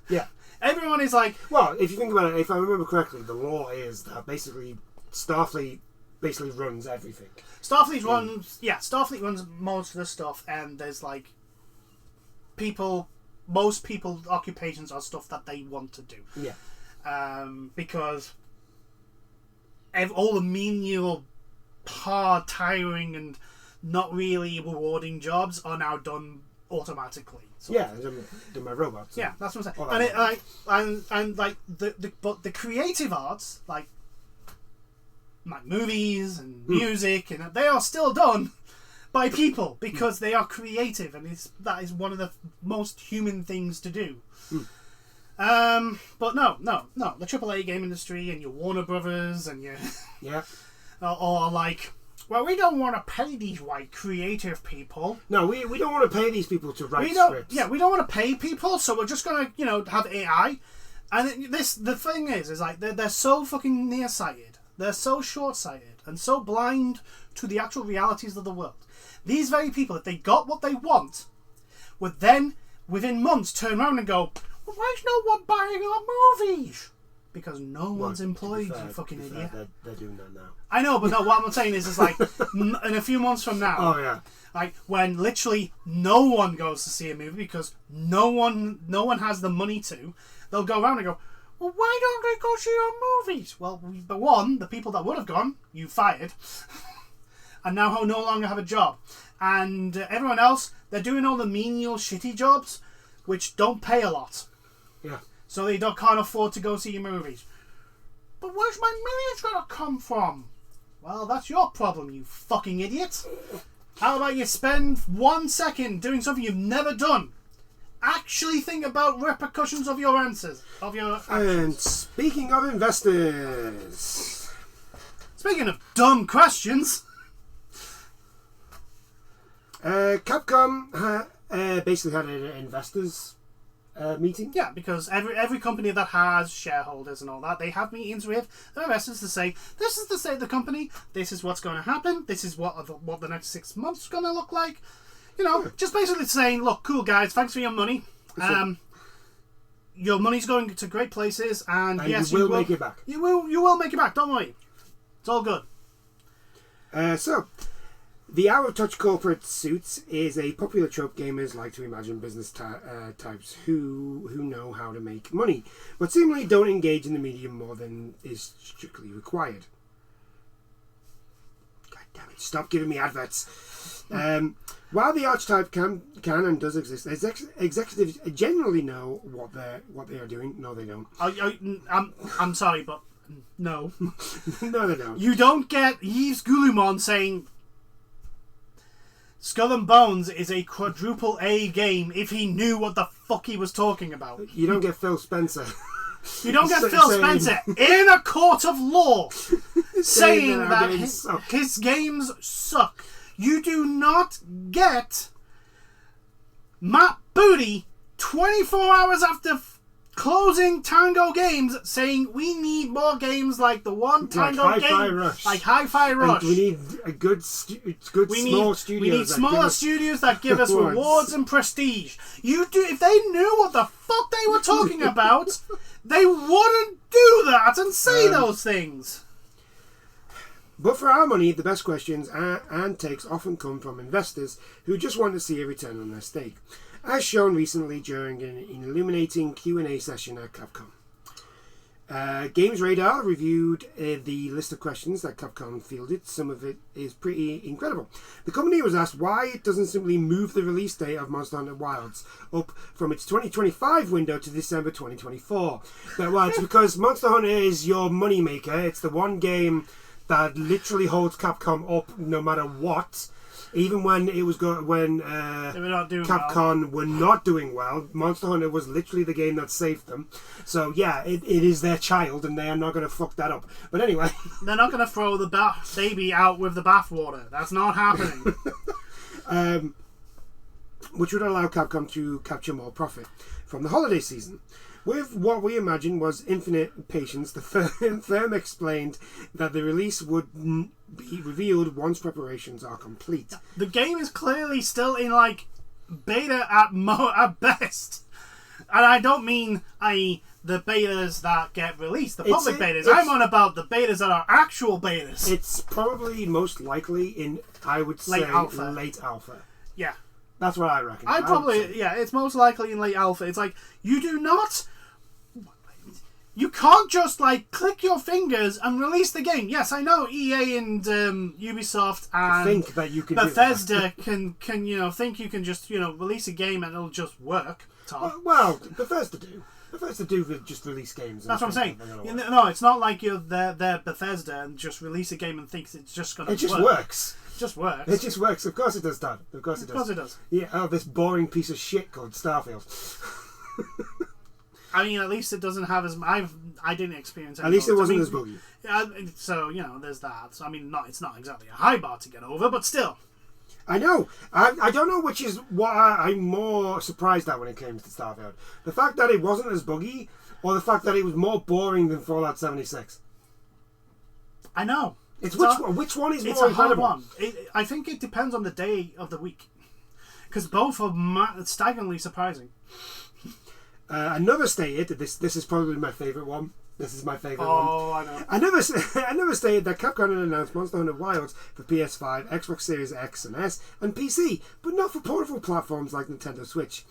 Yeah, everyone is like. Well, if you think about it, if I remember correctly, the law is that basically Starfleet basically runs everything. Starfleet runs most of the stuff, and there's like most people's occupations are stuff that they want to do. Yeah. Because all the menial, hard, tiring, and not really rewarding jobs are now done automatically. Yeah, done by robots. Yeah, that's what I'm saying. But the creative arts, like movies and music, and they are still done by people because they are creative, and that is one of the most human things to do. But no, the AAA game industry and your Warner Brothers and your are like, well, we don't want to pay these white creative people. No, we don't want to pay these people to write scripts. Yeah, we don't want to pay people, so we're just gonna have AI. And the thing is like they're so fucking nearsighted, they're so short-sighted, and so blind to the actual realities of the world. These very people, if they got what they want, would then, within months, turn around and go, well, why is no one buying our movies? Because no one's employed, you fucking idiot. They're doing that now. I know, but no, what I'm saying is like, in a few months from now, oh yeah, like when literally no one goes to see a movie because no one has the money to, they'll go around and go, well, why don't they go see our movies? Well, the people that would have gone, you fired. And now no longer have a job. And everyone else, they're doing all the menial shitty jobs, which don't pay a lot. Yeah. So they can't afford to go see your movies. But where's my millions gonna come from? Well, that's your problem, you fucking idiot. How about you spend 1 second doing something you've never done? Actually think about repercussions of your answers, of your actions. And speaking of investors... Speaking of dumb questions... Capcom basically had an investors meeting. Yeah, because every company that has shareholders and all that, they have meetings with their investors to say, this is the state of the company, this is what's going to happen, this is what the next 6 months is going to look like. Just basically saying, look, cool guys, thanks for your money. Your money's going to great places, and yes, you will make it back. You will make it back, don't worry. It's all good. The Out of Touch corporate suits is a popular trope gamers like to imagine business types who know how to make money, but seemingly don't engage in the medium more than is strictly required. God damn it, stop giving me adverts. While the archetype can and does exist, executives generally know what they are doing. No, they don't. I'm sorry, but no. No, they don't. You don't get Yves Goulamon saying Skull and Bones is a quadruple A game if he knew what the fuck he was talking about. You don't get Phil Spencer. You don't get Phil Spencer in a court of law saying that his games suck. You do not get Matt Booty 24 hours after closing Tango Games saying we need more games like the one Tango game, like Hi-Fi Rush. And we need a good small studios. We need smaller studios that give us rewards and prestige. If they knew what the fuck they were talking about, they wouldn't do that and say those things. But for our money, the best questions and takes often come from investors who just want to see a return on their stake, as shown recently during an illuminating Q&A session at Capcom. Games Radar reviewed the list of questions that Capcom fielded. Some of it is pretty incredible. The company was asked why it doesn't simply move the release date of Monster Hunter Wilds up from its 2025 window to December 2024. Well, it's because Monster Hunter is your moneymaker. It's the one game that literally holds Capcom up no matter what. Even when it was when They were not doing Capcom were not doing well, Monster Hunter was literally the game that saved them. So yeah, it is their child, and they are not going to fuck that up. But anyway, they're not going to throw the baby out with the bathwater. That's not happening. Which would allow Capcom to capture more profit from the holiday season. With what we imagined was infinite patience, the firm explained that the release would be revealed once preparations are complete. The game is clearly still in like beta at best, and I don't mean i.e. the betas that get released, the public betas. I'm on about the betas that are actual betas. It's probably most likely in, I would say, late alpha. Yeah. That's what I reckon. It's most likely in late alpha. It's like, you can't just like click your fingers and release the game. Yes, I know EA and Ubisoft and think that you can Bethesda can think you can just release a game and it'll just work. Tom. Well, Bethesda do. Bethesda do just release games. That's what I'm saying. No, it's not like they're Bethesda and just release a game and thinks it's just going to work. It just works. It just works. It just works. Of course it does, Dad. Of course it does. Yeah, this boring piece of shit called Starfield. I mean, at least it doesn't have as... I didn't experience any. At least it wasn't as buggy. So, there's that. So, I mean, it's not exactly a high bar to get over, but still. I know. I don't know which is what I'm more surprised at when it came to Starfield. The fact that it wasn't as buggy, or the fact that it was more boring than Fallout 76. I know. Which one is more incredible? It's a hard one. I think it depends on the day of the week. Because both are staggeringly surprising. Another stated that this is probably my favourite one. This is my favourite one. Oh, I know. Another stated that Capcom had announced Monster Hunter Wilds for PS5, Xbox Series X and S, and PC, but not for portable platforms like Nintendo Switch.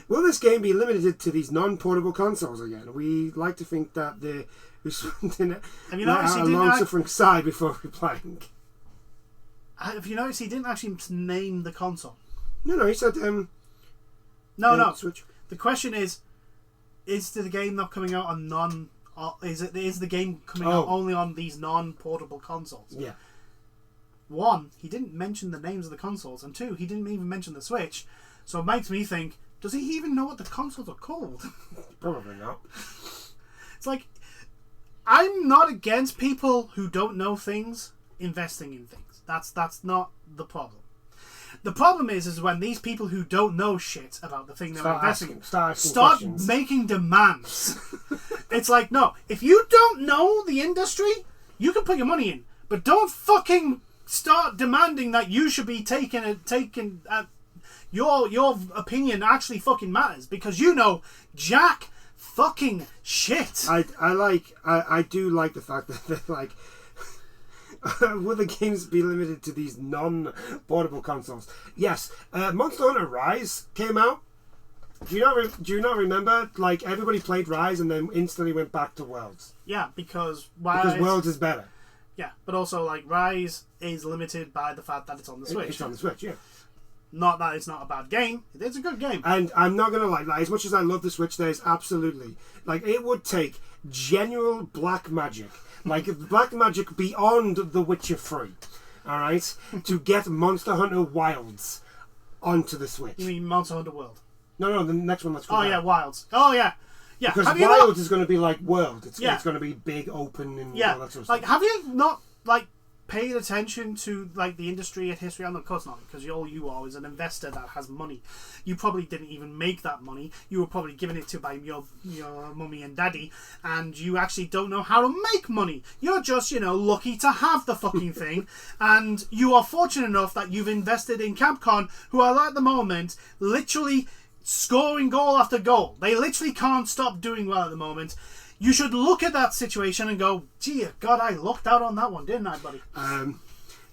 Will this game be limited to these non-portable consoles again? We like to think that the respondent a long-suffering sigh before replying. Have you noticed he didn't actually name the console? No, he said no. Switch. The question is the game not coming out on non? Is the game coming out only on these non-portable consoles? Yeah. One, he didn't mention the names of the consoles, and two, he didn't even mention the Switch. So it makes me think, does he even know what the consoles are called? Probably not. It's like, I'm not against people who don't know things investing in things. That's not the problem. The problem is when these people who don't know shit about the thing they're investing in start making demands. It's like, no, if you don't know the industry, you can put your money in, but don't fucking start demanding that you should be taken your opinion actually fucking matters, because you know jack fucking shit. I do like the fact that they're like, will the games be limited to these non-portable consoles? Yes. Monster Hunter Rise came out. Do you not remember? Like, everybody played Rise and then instantly went back to Worlds. Yeah, because Worlds is better. Yeah, but also like Rise is limited by the fact that it's on the Switch. It's on the Switch, yeah. Not that it's not a bad game. It's a good game. And I'm not gonna lie, like, as much as I love the Switch, there's absolutely, like, it would take genuine black magic. Like, black magic beyond The Witcher 3, alright, to get Monster Hunter Wilds onto the Switch. You mean Monster Hunter World? No, the next one that's coming out. Yeah, Wilds. Oh, yeah. Yeah. Because Wilds is going to be like World. It's going to be big, open, and all that sort of stuff. Like, have you not, like, paid attention to, like, the industry and history? Of course not, because all you are is an investor that has money. You probably didn't even make that money. You were probably given it to by your mummy and daddy, and you actually don't know how to make money. You're just, lucky to have the fucking thing, and you are fortunate enough that you've invested in Capcom, who are at the moment literally scoring goal after goal. They literally can't stop doing well at the moment. You should look at that situation and go, gee, God, I lucked out on that one, didn't I, buddy?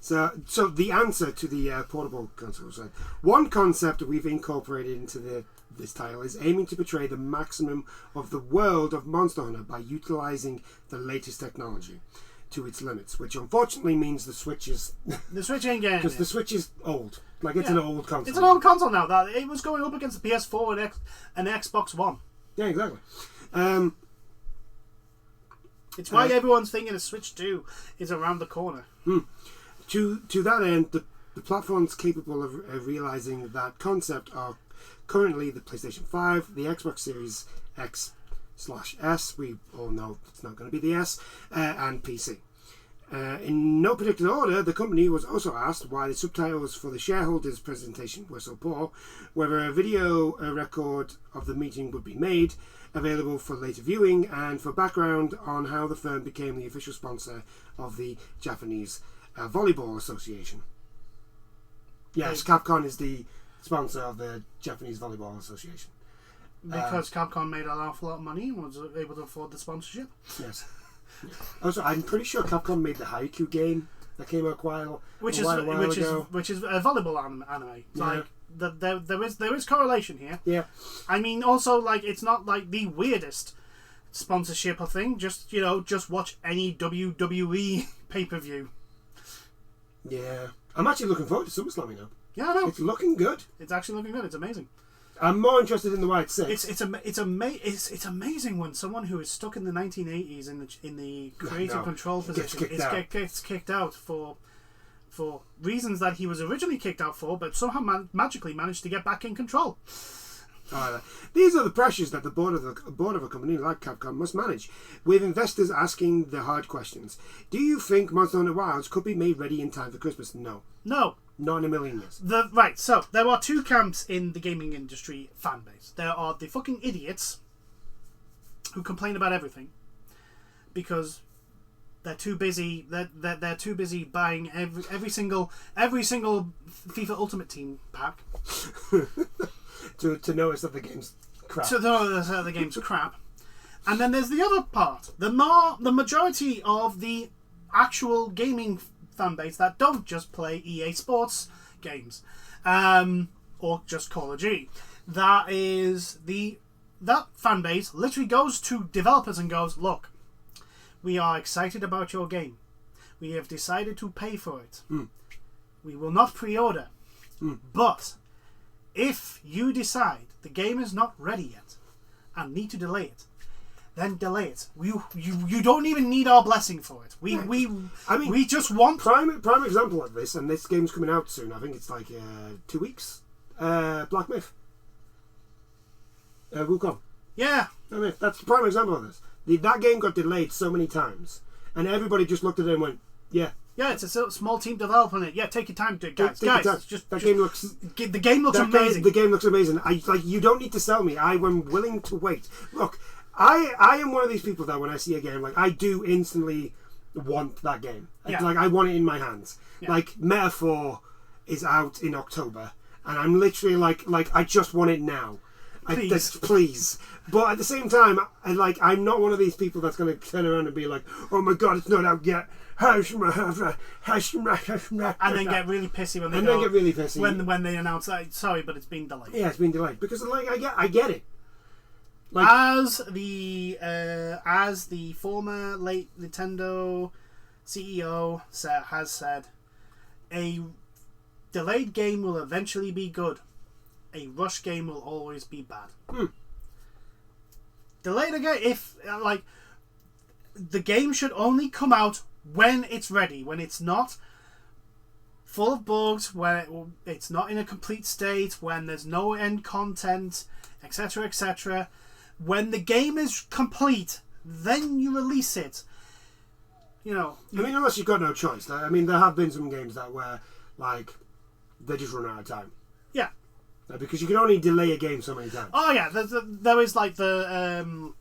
So the answer to the portable consoles. One concept that we've incorporated into this title is aiming to portray the maximum of the world of Monster Hunter by utilising the latest technology to its limits, which unfortunately means the Switch is... The Switch ain't getting it. Because the Switch is old. Like, it's an old console. It's an old console now. That it was going up against the PS4 and Xbox One. Yeah, exactly. It's why everyone's thinking a Switch 2 is around the corner. To that end, the platforms capable of realizing that concept are currently the PlayStation 5, the Xbox Series X/S, we all know it's not going to be the S, and PC. In no particular order, the company was also asked why the subtitles for the shareholders' presentation were so poor, whether a video record of the meeting would be made available for later viewing, and for background on how the firm became the official sponsor of the Japanese Volleyball Association. Yes, Capcom is the sponsor of the Japanese Volleyball Association. Because Capcom made an awful lot of money and was able to afford the sponsorship. Yes. Also, I'm pretty sure Capcom made the Haikyuu game that came out a while ago. Which is a volleyball anime. Yeah. Like there is correlation here. Yeah. I mean, also, like, it's not like the weirdest sponsorship or thing. Just watch any WWE pay-per-view. Yeah. I'm actually looking forward to SummerSlam, you know. Yeah, I know. It's looking good. It's actually looking good. It's amazing. I'm more interested in the White Six. It's amazing when someone who is stuck in the 1980s in the creative control position gets kicked out for reasons that he was originally kicked out for, but somehow magically managed to get back in control. These are the pressures that the board of a company like Capcom must manage, with investors asking the hard questions. Do you think Monster Hunter Wilds could be made ready in time for Christmas? No. Not in a million years. So there are two camps in the gaming industry fan base. There are the fucking idiots who complain about everything because they're too busy. They're too busy buying every single FIFA Ultimate Team pack to notice that the game's crap. To notice that the game's crap. And then there's the other part, the majority of the actual gaming fan base that don't just play EA Sports games or just Call of Duty. That fan base literally goes to developers and goes, look, we are excited about your game. We have decided to pay for it. We will not pre-order. But if you decide the game is not ready yet and need to delay it, then delay it. You don't even need our blessing for it. We just want prime example of this, and this game's coming out soon. I think it's like 2 weeks. Black Myth. Wukong. Yeah. That's the prime example of this. That game got delayed so many times, and everybody just looked at it and went, "Yeah, it's a small team developing it. Yeah, take your time to it, guys. The game looks amazing. The game looks amazing. You don't need to sell me. I am willing to wait. Look, I am one of these people that when I see a game, like, I do instantly want that game. Yeah. Like, I want it in my hands. Yeah. Like, Metaphor is out in October, and I'm literally like I just want it now. Please. But at the same time, I'm not one of these people that's going to turn around and be like, oh my god, it's not out yet. And then get really pissy when they announce that, sorry, but it's been delayed. Yeah, it's been delayed. Because I get it. Like, as the former late Nintendo CEO has said, a delayed game will eventually be good. A rush game will always be bad. Delayed again, the game should only come out when it's ready, when it's not full of bugs, when it's not in a complete state, when there's no end content, etc., etc. When the game is complete, then you release it. Unless you've got no choice. There have been some games that where, they just run out of time. Yeah. Because you can only delay a game so many times. Oh yeah, there is like the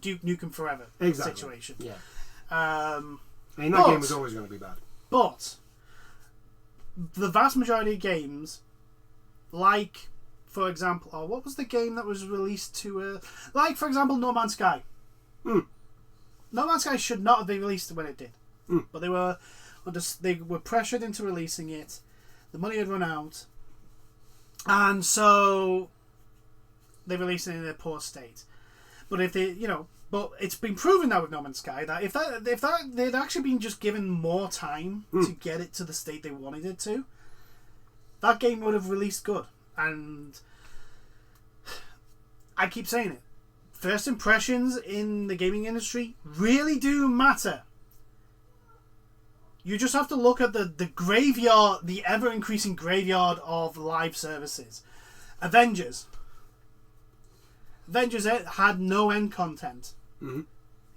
Duke Nukem Forever situation. Yeah. That game was always going to be bad. But the vast majority of games, like, for example, what was the game that was released to, for example, No Man's Sky. No Man's Sky should not have been released when it did, but they were pressured into releasing it. The money had run out. And so they released it in a poor state. But but it's been proven now with No Man's Sky that if they'd actually been just given more time to get it to the state they wanted it to, that game would have released good. And I keep saying it. first impressions in the gaming industry really do matter. You just have to look at the graveyard, the ever-increasing graveyard of live services. Avengers had no end content. Mm-hmm.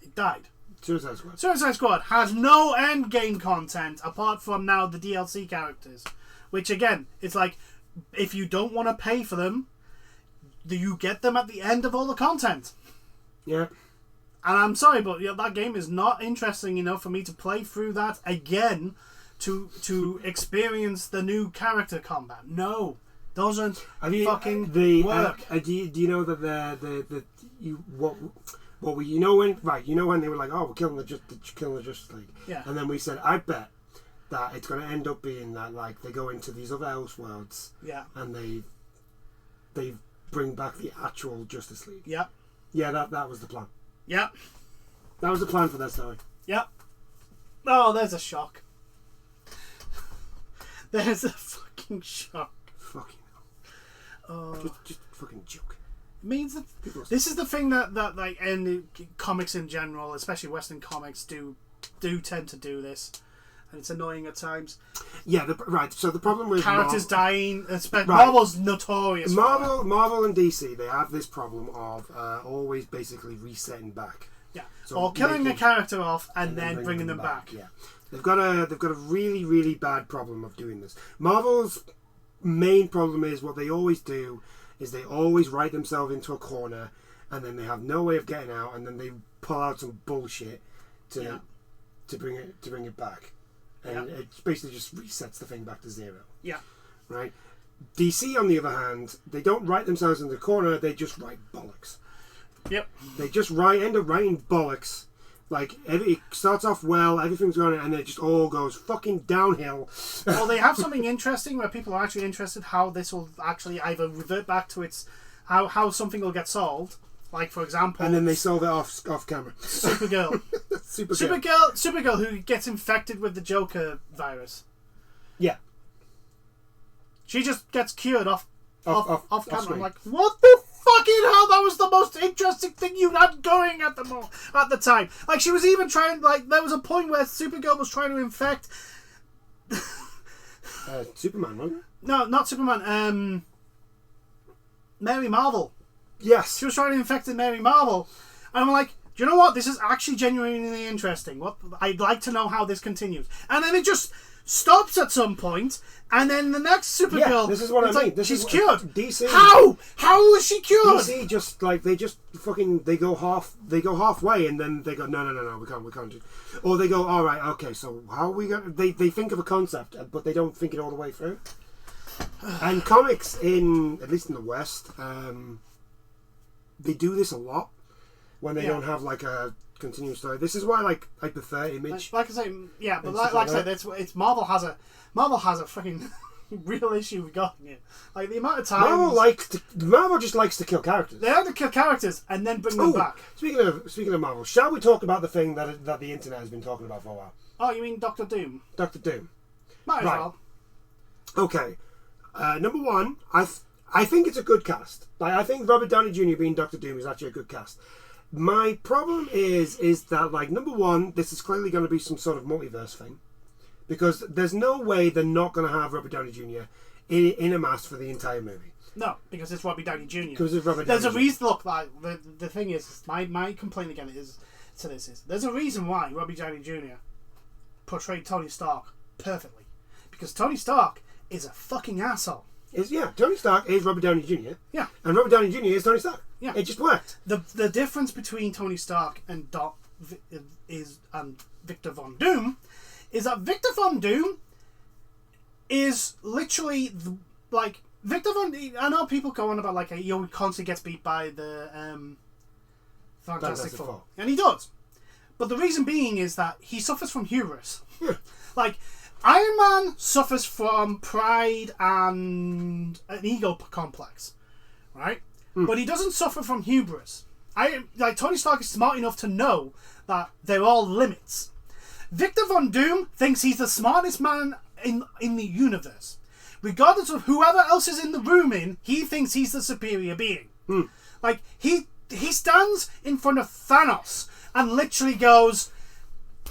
It died. Suicide Squad has no end game content apart from now the DLC characters, which again, it's like if you don't want to pay for them, you get them at the end of all the content. Yeah. And I'm sorry, but that game is not interesting enough for me to play through that again to experience the new character combat. No, doesn't fucking work. Do you know that what we when they were like, oh, we're killing the Justice League, yeah, and then we said, I bet that it's going to end up being that like they go into these other Elseworlds, yeah, and they bring back the actual Justice League. Yeah, yeah, that was the plan. Yeah, that was the plan for that story. Yeah. Oh, there's a shock. There's a fucking shock. Fucking hell. Just fucking joke. It means that this is the thing that like in comics in general, especially Western comics, do tend to do this, and it's annoying at times. Yeah, right. So the problem with characters dying, Marvel's notorious. Marvel and DC, they have this problem of always basically resetting back. Yeah, so or killing a character off and then bringing them back. Yeah, they've got a really really bad problem of doing this. Marvel's main problem is what they always do is they always write themselves into a corner, and then they have no way of getting out, and then they pull out some bullshit to bring it back. And it basically just resets the thing back to zero. Yeah. Right? DC, on the other hand, they don't write themselves in the corner, they just write bollocks. Yep. They just end up writing bollocks. Like, it starts off well, everything's going, and then it just all goes fucking downhill. Well, they have something interesting where people are actually interested how this will actually either revert back to its... How something will get solved. Like, for example... And then they solve it off camera. Supergirl. Supergirl who gets infected with the Joker virus. Yeah. She just gets cured off camera. I'm like, what the fucking hell? That was the most interesting thing you had going at the time. Like, she was even trying... Like, there was a point where Supergirl was trying to infect... Superman, wasn't it? No, not Superman. Mary Marvel. Yes. She was trying to infect Mary Marvel. And I'm like, do you know what? This is actually genuinely interesting. I'd like to know how this continues. And then it just stops at some point, and then the next Supergirl... Yeah, this is what I mean. Like, she's cured. DC... How? How was she cured? DC just, like, they go halfway, and then they go, no, we can't do... Or they go, all right, okay, so how are we going to... They think of a concept, but they don't think it all the way through. And comics, at least in the West... they do this a lot when they don't have like a continuous story. This is why like I prefer Image. Like I say, yeah, but like I said, it's Marvel has a freaking real issue regarding it. Like the amount of times Marvel just likes to kill characters. They like to kill characters and then bring them back. Speaking of Marvel, shall we talk about the thing that the internet has been talking about for a while? Oh, you mean Doctor Doom? Doctor Doom. Might as well. Okay. Number one, I think it's a good cast. Like, I think Robert Downey Jr. being Doctor Doom is actually a good cast. My problem is that, like, number one, this is clearly going to be some sort of multiverse thing. Because there's no way they're not going to have Robert Downey Jr. in a mask for the entire movie. No, because it's Robbie Downey Jr. Because it's Robert Downey There's a reason, look, like, the thing is, my complaint again is, there's a reason why Robbie Downey Jr. portrayed Tony Stark perfectly. Because Tony Stark is a fucking asshole. Tony Stark is Robert Downey Jr. Yeah. And Robert Downey Jr. is Tony Stark. Yeah. It just worked. The difference between Tony Stark and Victor Von Doom is that Victor Von Doom is literally Victor Von... I know people go on about like he constantly gets beat by the Fantastic Four. And he does. But the reason being is that he suffers from hubris. Yeah. Like... Iron Man suffers from pride and an ego complex, right? But he doesn't suffer from hubris. Tony Stark is smart enough to know that there are limits. Victor Von Doom thinks he's the smartest man in the universe. Regardless of whoever else is in the room he thinks he's the superior being. Like, he he stands in front of Thanos and literally goes,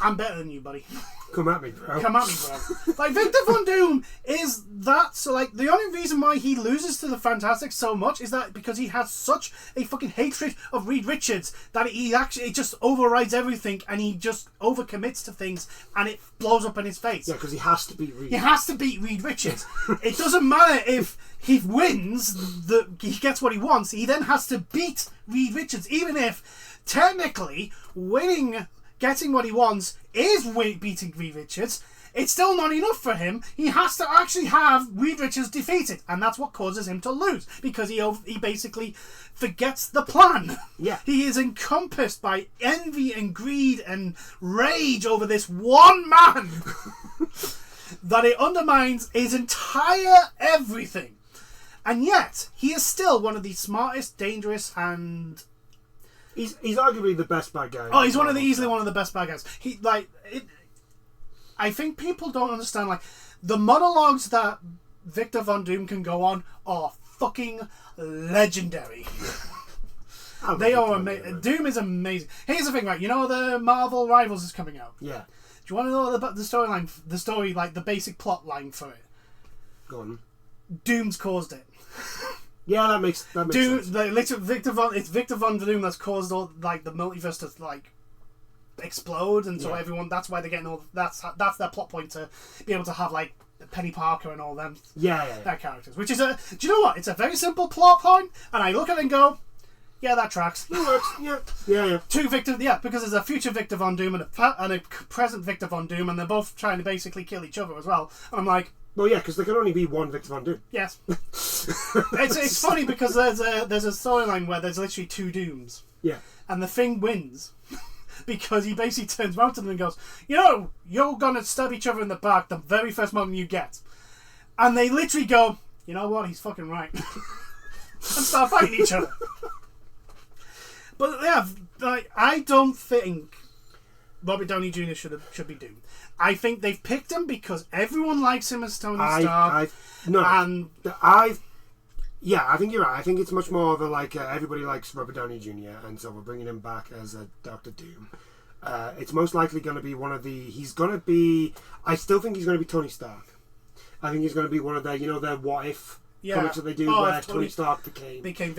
"I'm better than you, buddy. Come at me, bro. Come at me, bro." Like, Victor Von Doom is that. So, like, the only reason why he loses to the Fantastics so much is that because he has such a fucking hatred of Reed Richards that it just overrides everything, and he just overcommits to things, and it blows up in his face. Yeah, because he has to beat Reed. He has to beat Reed Richards. It doesn't matter if he wins, he gets what he wants. He then has to beat Reed Richards, even if technically getting what he wants is beating Reed Richards. It's still not enough for him. He has to actually have Reed Richards defeated, and that's what causes him to lose, because he basically forgets the plan. Yeah. He is encompassed by envy and greed and rage over this one man that it undermines his entire everything. And yet, he is still one of the smartest, dangerous, and... He's arguably the best bad guy. Oh, he's easily one of the best bad guys. I think people don't understand, like, the monologues that Victor Von Doom can go on are fucking legendary. They are amazing. Doom is amazing. Here's the thing, right? You know the Marvel Rivals is coming out? Yeah. Do you want to know the storyline? The story, like, the basic plot line for it? Go on. Doom's caused it. Yeah, that makes sense. It's Victor Von Doom that's caused all, like, the multiverse to, like, explode, and so everyone, that's why they're getting all, that's their plot point, to be able to have, like, Penny Parker and all them their characters, which is do you know what, it's a very simple plot point, and I look at it and go, yeah, that tracks. It works. Yeah. Because there's a future Victor Von Doom and a present Victor Von Doom, and they're both trying to basically kill each other as well, and I'm like, well, yeah, because there can only be one Victor Von Doom. Yes. It's funny because there's a storyline where there's literally two Dooms. Yeah. And the Thing wins because he basically turns around to them and goes, you're gonna stab each other in the back the very first moment you get. And they literally go, you know what, he's fucking right. And start fighting each other. But yeah, like, I don't think Robert Downey Jr. should be Doom. I think they've picked him because everyone likes him as Tony Stark. I think you're right. I think it's much more of a, like, everybody likes Robert Downey Jr. and so we're bringing him back as a Doctor Doom. It's most likely going to be I still think he's going to be Tony Stark. I think he's going to be one of their, their what if comics that they do where Tony Stark became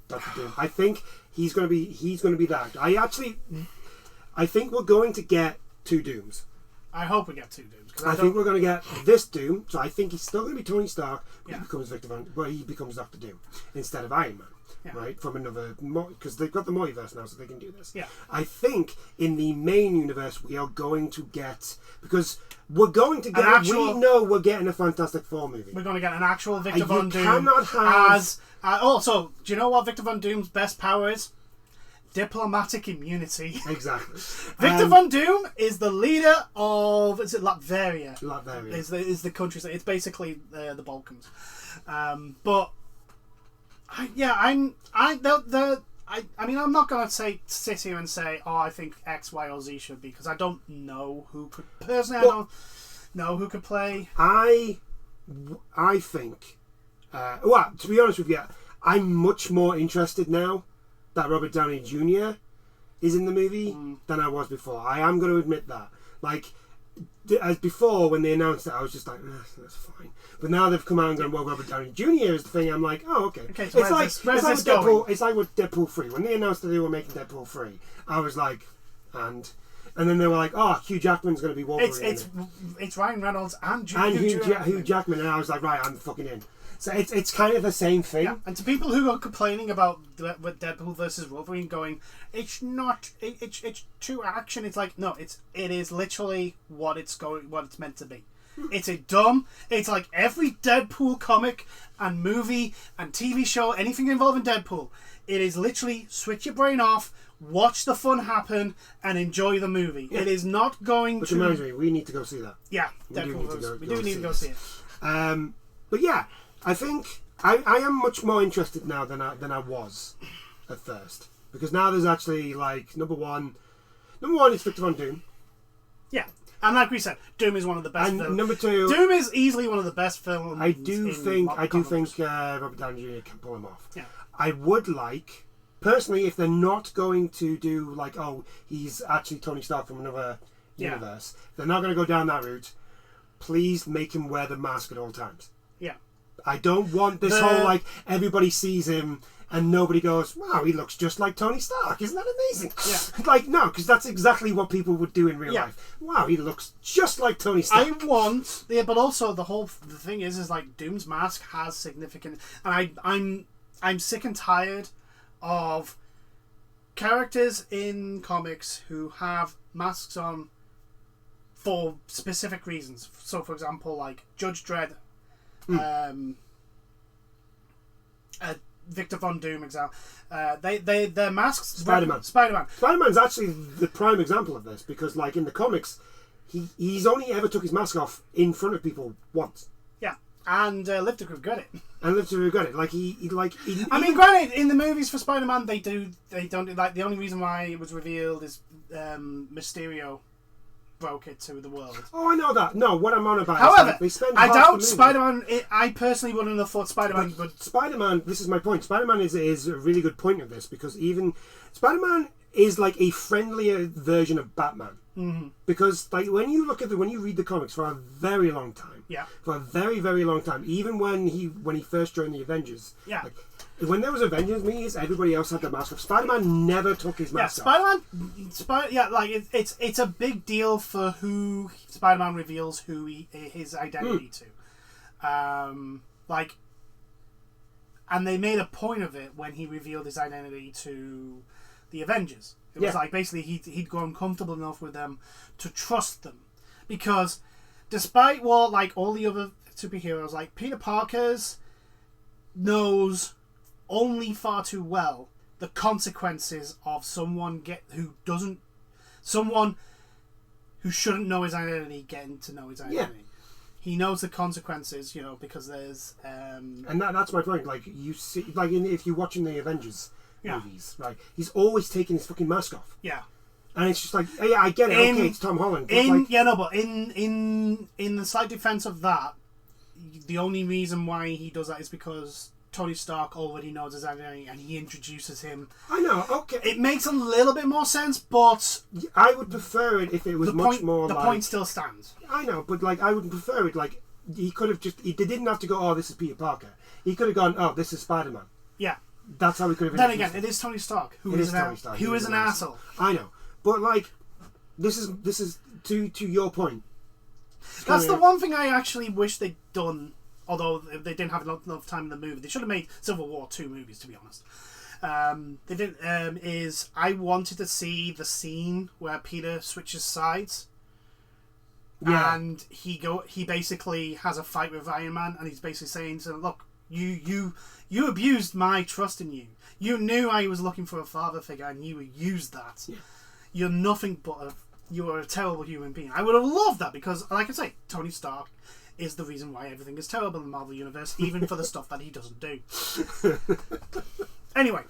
Doctor Doom. I think he's going to be that. I think we're going to get two Dooms. I hope we get two Dooms. I think we're going to get this Doom. So I think he's still going to be Tony Stark, but he becomes Doctor Doom instead of Iron Man, right? From another, because they've got the multiverse now, so they can do this. Yeah. I think in the main universe we are going to get, because we're going to get. We know we're getting a Fantastic Four movie. We're going to get an actual Victor Von Doom. Cannot have also, do you know what Victor Von Doom's best power is? Diplomatic immunity. Exactly. Victor Von Doom is the leader of, is it Latveria? Latveria is the country. It's basically the Balkans. But I'm not going to sit here and say, I think X, Y, or Z should be, because I don't know who could personally. I don't know who could play. I think. To be honest with you, I'm much more interested now that Robert Downey Jr. is in the movie than I was before. I am going to admit that. Like, as before, when they announced it, I was just like, that's fine. But now they've come out and gone, well, Robert Downey Jr. is the thing. I'm like, oh, okay. So it's like with Deadpool 3. When they announced that they were making Deadpool 3, I was like, and then they were like, Hugh Jackman's going to be Wolverine. It's Ryan Reynolds and Hugh Jackman, and I was like, right, I'm fucking in. So it's kind of the same thing. Yeah. And to people who are complaining about with Deadpool versus Wolverine, going, it's too action. It's like, no, it is literally what it's meant to be. It's like every Deadpool comic and movie and TV show, anything involving Deadpool. It is literally switch your brain off, watch the fun happen, and enjoy the movie. Yeah. It is not going Which reminds me, we need to go see that. Yeah, we do need to go see it. But yeah, I think I am much more interested now than I was at first, because now there's actually, like, number one is Victor Von Doom. Yeah, and like we said, Doom is one of the best. And films. number two, Doom is easily one of the best films. I do think Robert Downey Jr. can pull him off. Yeah, I would like personally, if they're not going to do like, oh, he's actually Tony Stark from another universe, they're not going to go down that route. Please make him wear the mask at all times. Yeah. I don't want this whole like everybody sees him and nobody goes, wow, he looks just like Tony Stark. Isn't that amazing? Yeah. Like, no, because that's exactly what people would do in real life. Wow, he looks just like Tony Stark. But also the thing is like Doom's mask has significant, and I'm sick and tired of characters in comics who have masks on for specific reasons. So, for example, like Judge Dredd, Victor Von Doom example. Their masks. Spider-Man's actually the prime example of this because, like in the comics, he's only ever took his mask off in front of people once. Yeah, and lived to regret it. Like I mean, granted, in the movies for Spider-Man, they don't like the only reason why it was revealed is Mysterio broke it to the world. Oh, I know that. No, what I'm on about however, is like, they spend I half doubt the movie. Spider-Man. I personally wouldn't have thought Spider-Man would. Spider-Man. This is my point. Spider-Man is a really good point of this because even Spider-Man is like a friendlier version of Batman. Mm-hmm. Because like when you read the comics for a very long time, for a very very long time, even when he first joined the Avengers, like, when there was Avengers meetings, everybody else had their mask off. Spider-Man never took his mask off. It's a big deal for who Spider-Man reveals his identity to. And they made a point of it when he revealed his identity to the Avengers. It was like basically he'd grown comfortable enough with them to trust them, because despite what like all the other superheroes, like Peter Parker's knows only far too well the consequences of someone who shouldn't know his identity getting to know his identity. Yeah. He knows the consequences, because there's and that's my point. Like you see, like if you're watching the Avengers movies, right? He's always taking his fucking mask off. Yeah. And it's just like, yeah, I get it. Okay, it's Tom Holland. But in the slight defense of that, the only reason why he does that is because Tony Stark already knows his identity and he introduces him. I know, okay. It makes a little bit more sense, but I would prefer it if it was much more. The point still stands. I know, but like I would prefer it like he could have just. He didn't have to go, oh, this is Peter Parker. He could have gone, oh, this is Spider-Man. Yeah. That's how we could have. Then again, it is Tony Stark who is an asshole. I know, but like, this is to your point. That's the one thing I actually wish they'd done. Although they didn't have enough time in the movie, they should have made Civil War 2 movies. To be honest, they didn't. I wanted to see the scene where Peter switches sides. Yeah. And he basically has a fight with Iron Man, and he's basically saying to him, look, you abused my trust in you. You knew I was looking for a father figure, and you used that. Yeah. You're nothing but you are a terrible human being. I would have loved that because, like I say, Tony Stark is the reason why everything is terrible in the Marvel Universe, even for the stuff that he doesn't do. Anyway,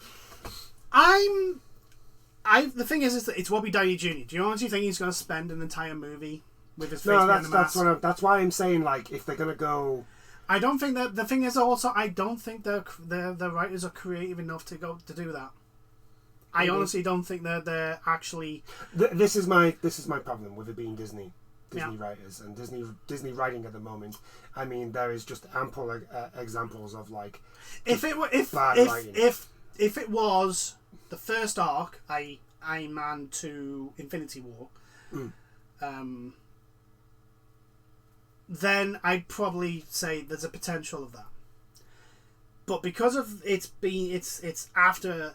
the thing is that it's Robbie Downey Jr. Do you honestly think he's going to spend an entire movie with his face behind the mask? That's why I'm saying, like, if they're going to go... I don't think that... The thing is also, I don't think the writers are creative enough to do that. I honestly don't think that they're actually... This is my problem with it being Disney writers and Disney writing at the moment. I mean, there is just ample examples of like if it was the first arc, Iron Man to Infinity War, then I'd probably say there's a potential of that. But because of it's after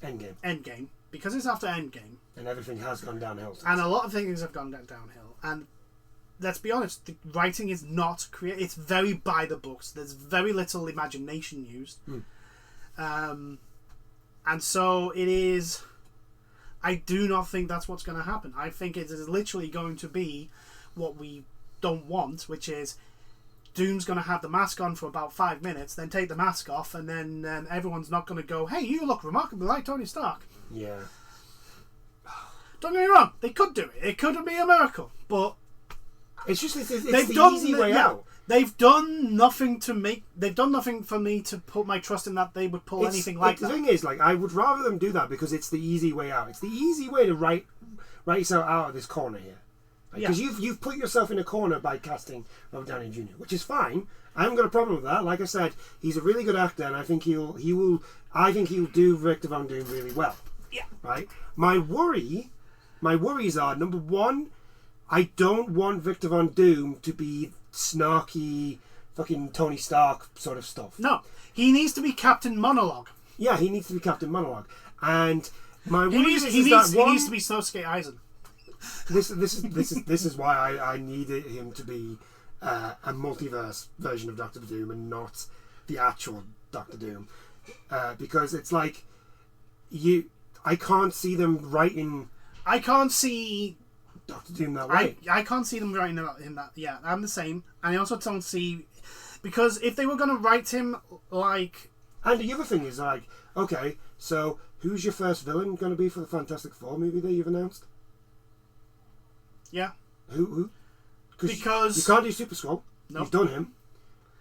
Endgame. Because it's after Endgame. And everything has gone downhill. And a lot of things have gone downhill. And let's be honest, the writing is not creative. It's very by the books. There's very little imagination used. And so it is... I do not think that's what's going to happen. I think it is literally going to be what we don't want, which is Doom's going to have the mask on for about 5 minutes, then take the mask off, and then everyone's not going to go, hey, you look remarkably like Tony Stark. Yeah. Don't get me wrong, they could do it. It could be a miracle, but it's the easy way out. They've done nothing for me to put my trust in that they would pull anything like that. The thing is, like, I would rather them do that because it's the easy way out. It's the easy way to write yourself out of this corner here. Because you've put yourself in a corner by casting Robert Downey Jr., which is fine. I haven't got a problem with that. Like I said, he's a really good actor, and I think he'll do Victor Von Doom really well. Yeah. Right. My worries are, number one, I don't want Victor Von Doom to be snarky, fucking Tony Stark sort of stuff. No, he needs to be Captain Monologue. Yeah, he needs to be Captain Monologue, and my He worries needs to be Snowsuke Eisen. This is why I needed him to be a multiverse version of Doctor Doom and not the actual Doctor Doom, because it's like I can't see them writing. I can't see Doctor Doom that way. I can't see them writing in that. Yeah, I'm the same, and I also don't see, because if they were going to write him like. And the other thing is, like, okay, so who's your first villain going to be for the Fantastic Four movie that you've announced? Yeah. Who? Because you can't do Super Skrull. Nope. You've done him.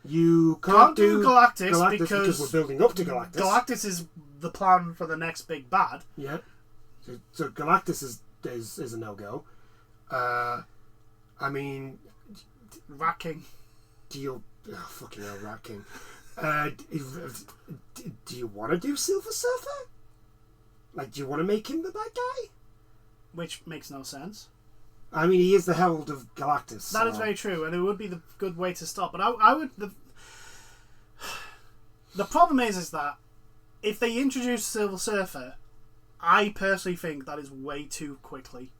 You can't do Galactus because we're building up to Galactus. Galactus is the plan for the next big bad. Yeah. So Galactus is a no-go. I mean... Rat King. Fucking hell, Rat King. Do you want to do Silver Surfer? Like, do you want to make him the bad guy? Which makes no sense. I mean, he is the herald of Galactus. That is very true, and it would be the good way to stop. But I would... The problem is that if they introduce Silver Surfer, I personally think that is way too quickly.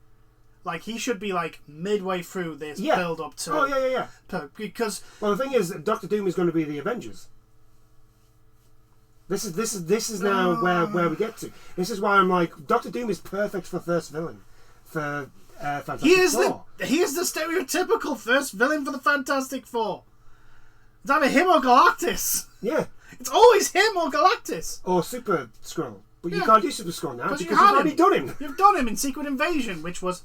Like, he should be, like, midway through this build-up to... Oh, yeah. Because... Well, the thing is, Doctor Doom is going to be the Avengers. This is now where we get to. This is why I'm like, Doctor Doom is perfect for first villain. For Fantastic Four. He is the stereotypical first villain for the Fantastic Four. It's either him or Galactus. Yeah. It's always him or Galactus. Or Super Skrull. But you can't do Super Skrull now because you've already already done him. You've done him in Secret Invasion, which was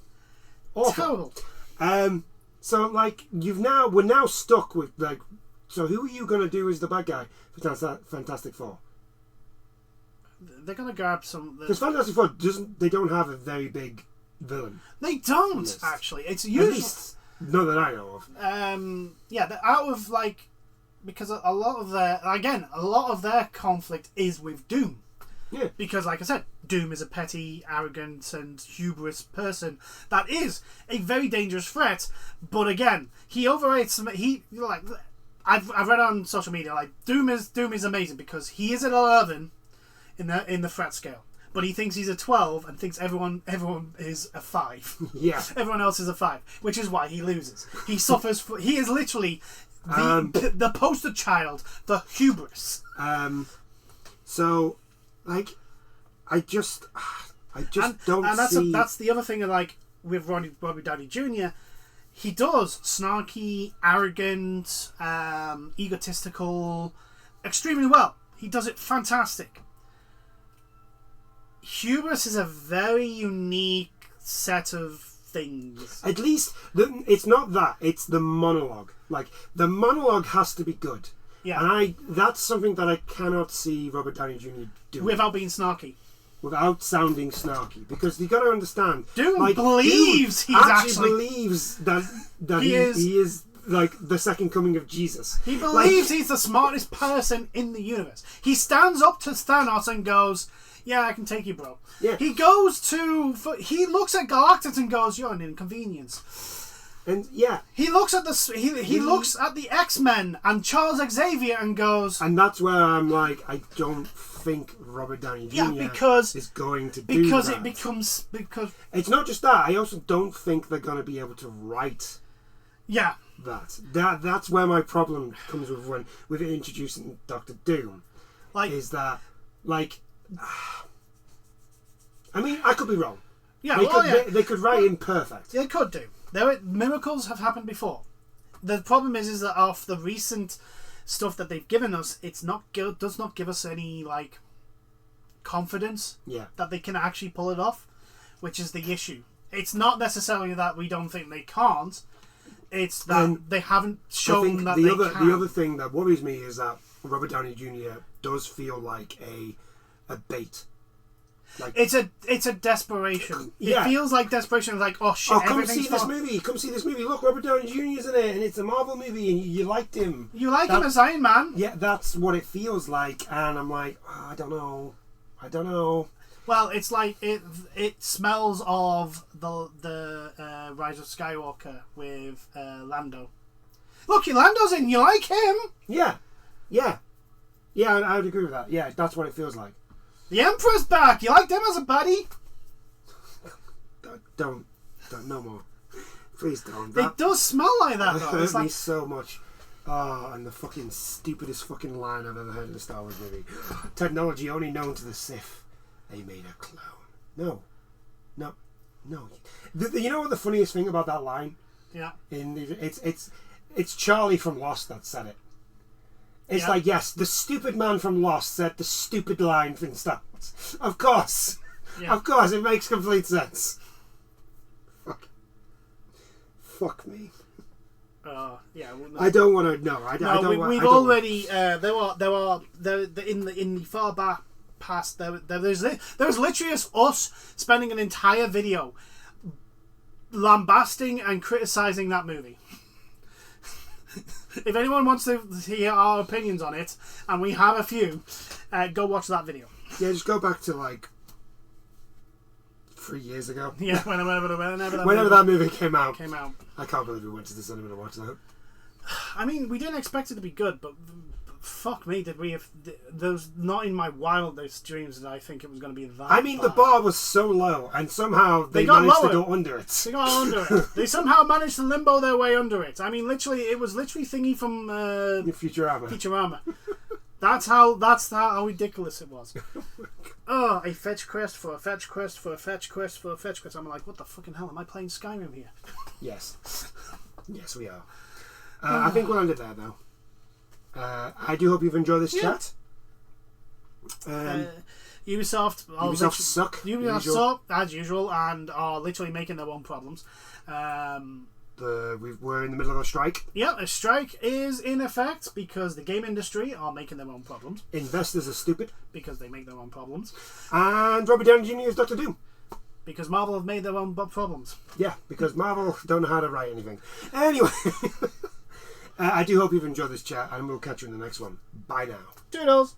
awful. Terrible. So, like, we're now stuck with, like, so who are you going to do as the bad guy for Fantastic Four? They're going to grab some... Because Fantastic Four they don't have a very big villain. They don't, actually. It's usually... At least, none that I know of. Yeah, out of, like... Because a lot of their conflict is with Doom. Yeah. Because, like I said, Doom is a petty, arrogant, and hubris person that is a very dangerous threat. But again, he overrates. I've read on social media, like, Doom is amazing because he is at 11 in the threat scale, but he thinks he's a 12 and thinks everyone is a 5. Yeah. Everyone else is a 5, which is why he loses. He suffers. He is literally the poster child for hubris. So, like, I just don't see. That's the other thing. Like with Robert Downey Jr., he does snarky, arrogant, egotistical, extremely well. He does it fantastic. Hubris is a very unique set of things. At least it's not that; it's the monologue. Like, the monologue has to be good. Yeah, and that's something that I cannot see Robert Downey Jr. doing without being snarky, without sounding snarky. Because you got to understand, Doom believes he actually believes that he is like the second coming of Jesus. He believes he's the smartest person in the universe. He stands up to Thanos and goes, "Yeah, I can take you, bro." Yeah. He looks at Galactus and goes, "You're an inconvenience." And yeah, he looks at the X-Men and Charles Xavier and goes, and that's where I'm like, I don't think Robert Downey Jr. is going to do that. Because it's not just that. I also don't think they're going to be able to write. Yeah. That's where my problem comes with introducing Doctor Doom. Is that, like, I mean, I could be wrong. Yeah, they could write him perfect. They could do. Miracles have happened before. The problem is that of the recent stuff that they've given us, does not give us any, like, confidence that they can actually pull it off, which is the issue. It's not necessarily that we don't think they can't. It's that they haven't shown that the other thing that worries me is that Robert Downey Jr. does feel like a bait. Like, it's a desperation. Yeah. It feels like desperation. Like, oh shit! Come see this movie. Come see this movie. Look, Robert Downey Jr. is in it, and it's a Marvel movie, and you liked him. You like him as Iron Man. Yeah, that's what it feels like, and I'm like, oh, I don't know. Well, it's like it smells of the Rise of Skywalker with Lando. Look, Lando's in. You like him? Yeah. I would agree with that. Yeah, that's what it feels like. The Emperor's back. You liked him as a buddy? Don't, no more. Please don't. It does smell like that, though. It hurt me so much. Oh, and the fucking stupidest fucking line I've ever heard in a Star Wars movie. Technology only known to the Sith. They made a clone. No. You know what the funniest thing about that line? Yeah. It's Charlie from Lost that said it. It's like, yes, the stupid man from Lost said the stupid line from Star Wars. Of course. Yeah. Of course, it makes complete sense. Fuck me. Yeah. Well, no. I don't want to. No, I don't want. We've already. There in the far back past. There's literally us spending an entire video lambasting and criticizing that movie. If anyone wants to hear our opinions on it, and we have a few, go watch that video. Yeah, just go back to like 3 years ago. Yeah, whenever that movie came out. I can't believe we went to the cinema to watch that. I mean, we didn't expect it to be good, but fuck me, did we have... Those not in my wildest dreams that I think it was going to be that I mean, bad. the bar was so low, and somehow they got managed lower. to go under it. They got under it. They somehow managed to limbo their way under it. I mean, it was literally Thingy from... Futurama. That's how ridiculous it was. Oh, a fetch quest for a fetch quest for a fetch quest for a fetch quest. I'm like, what the fucking hell? Am I playing Skyrim here? Yes. Yes, we are. I think we'll end it there, though. I do hope you've enjoyed this chat. Ubisoft suck. Ubisoft suck, as usual, and are literally making their own problems. We're in the middle of a strike. Yeah, a strike is in effect because the game industry are making their own problems. Investors are stupid. Because they make their own problems. And Robert Downey Jr. is Dr. Doom. Because Marvel have made their own problems. Yeah, because Marvel don't know how to write anything. Anyway, I do hope you've enjoyed this chat, and we'll catch you in the next one. Bye now. Toodles!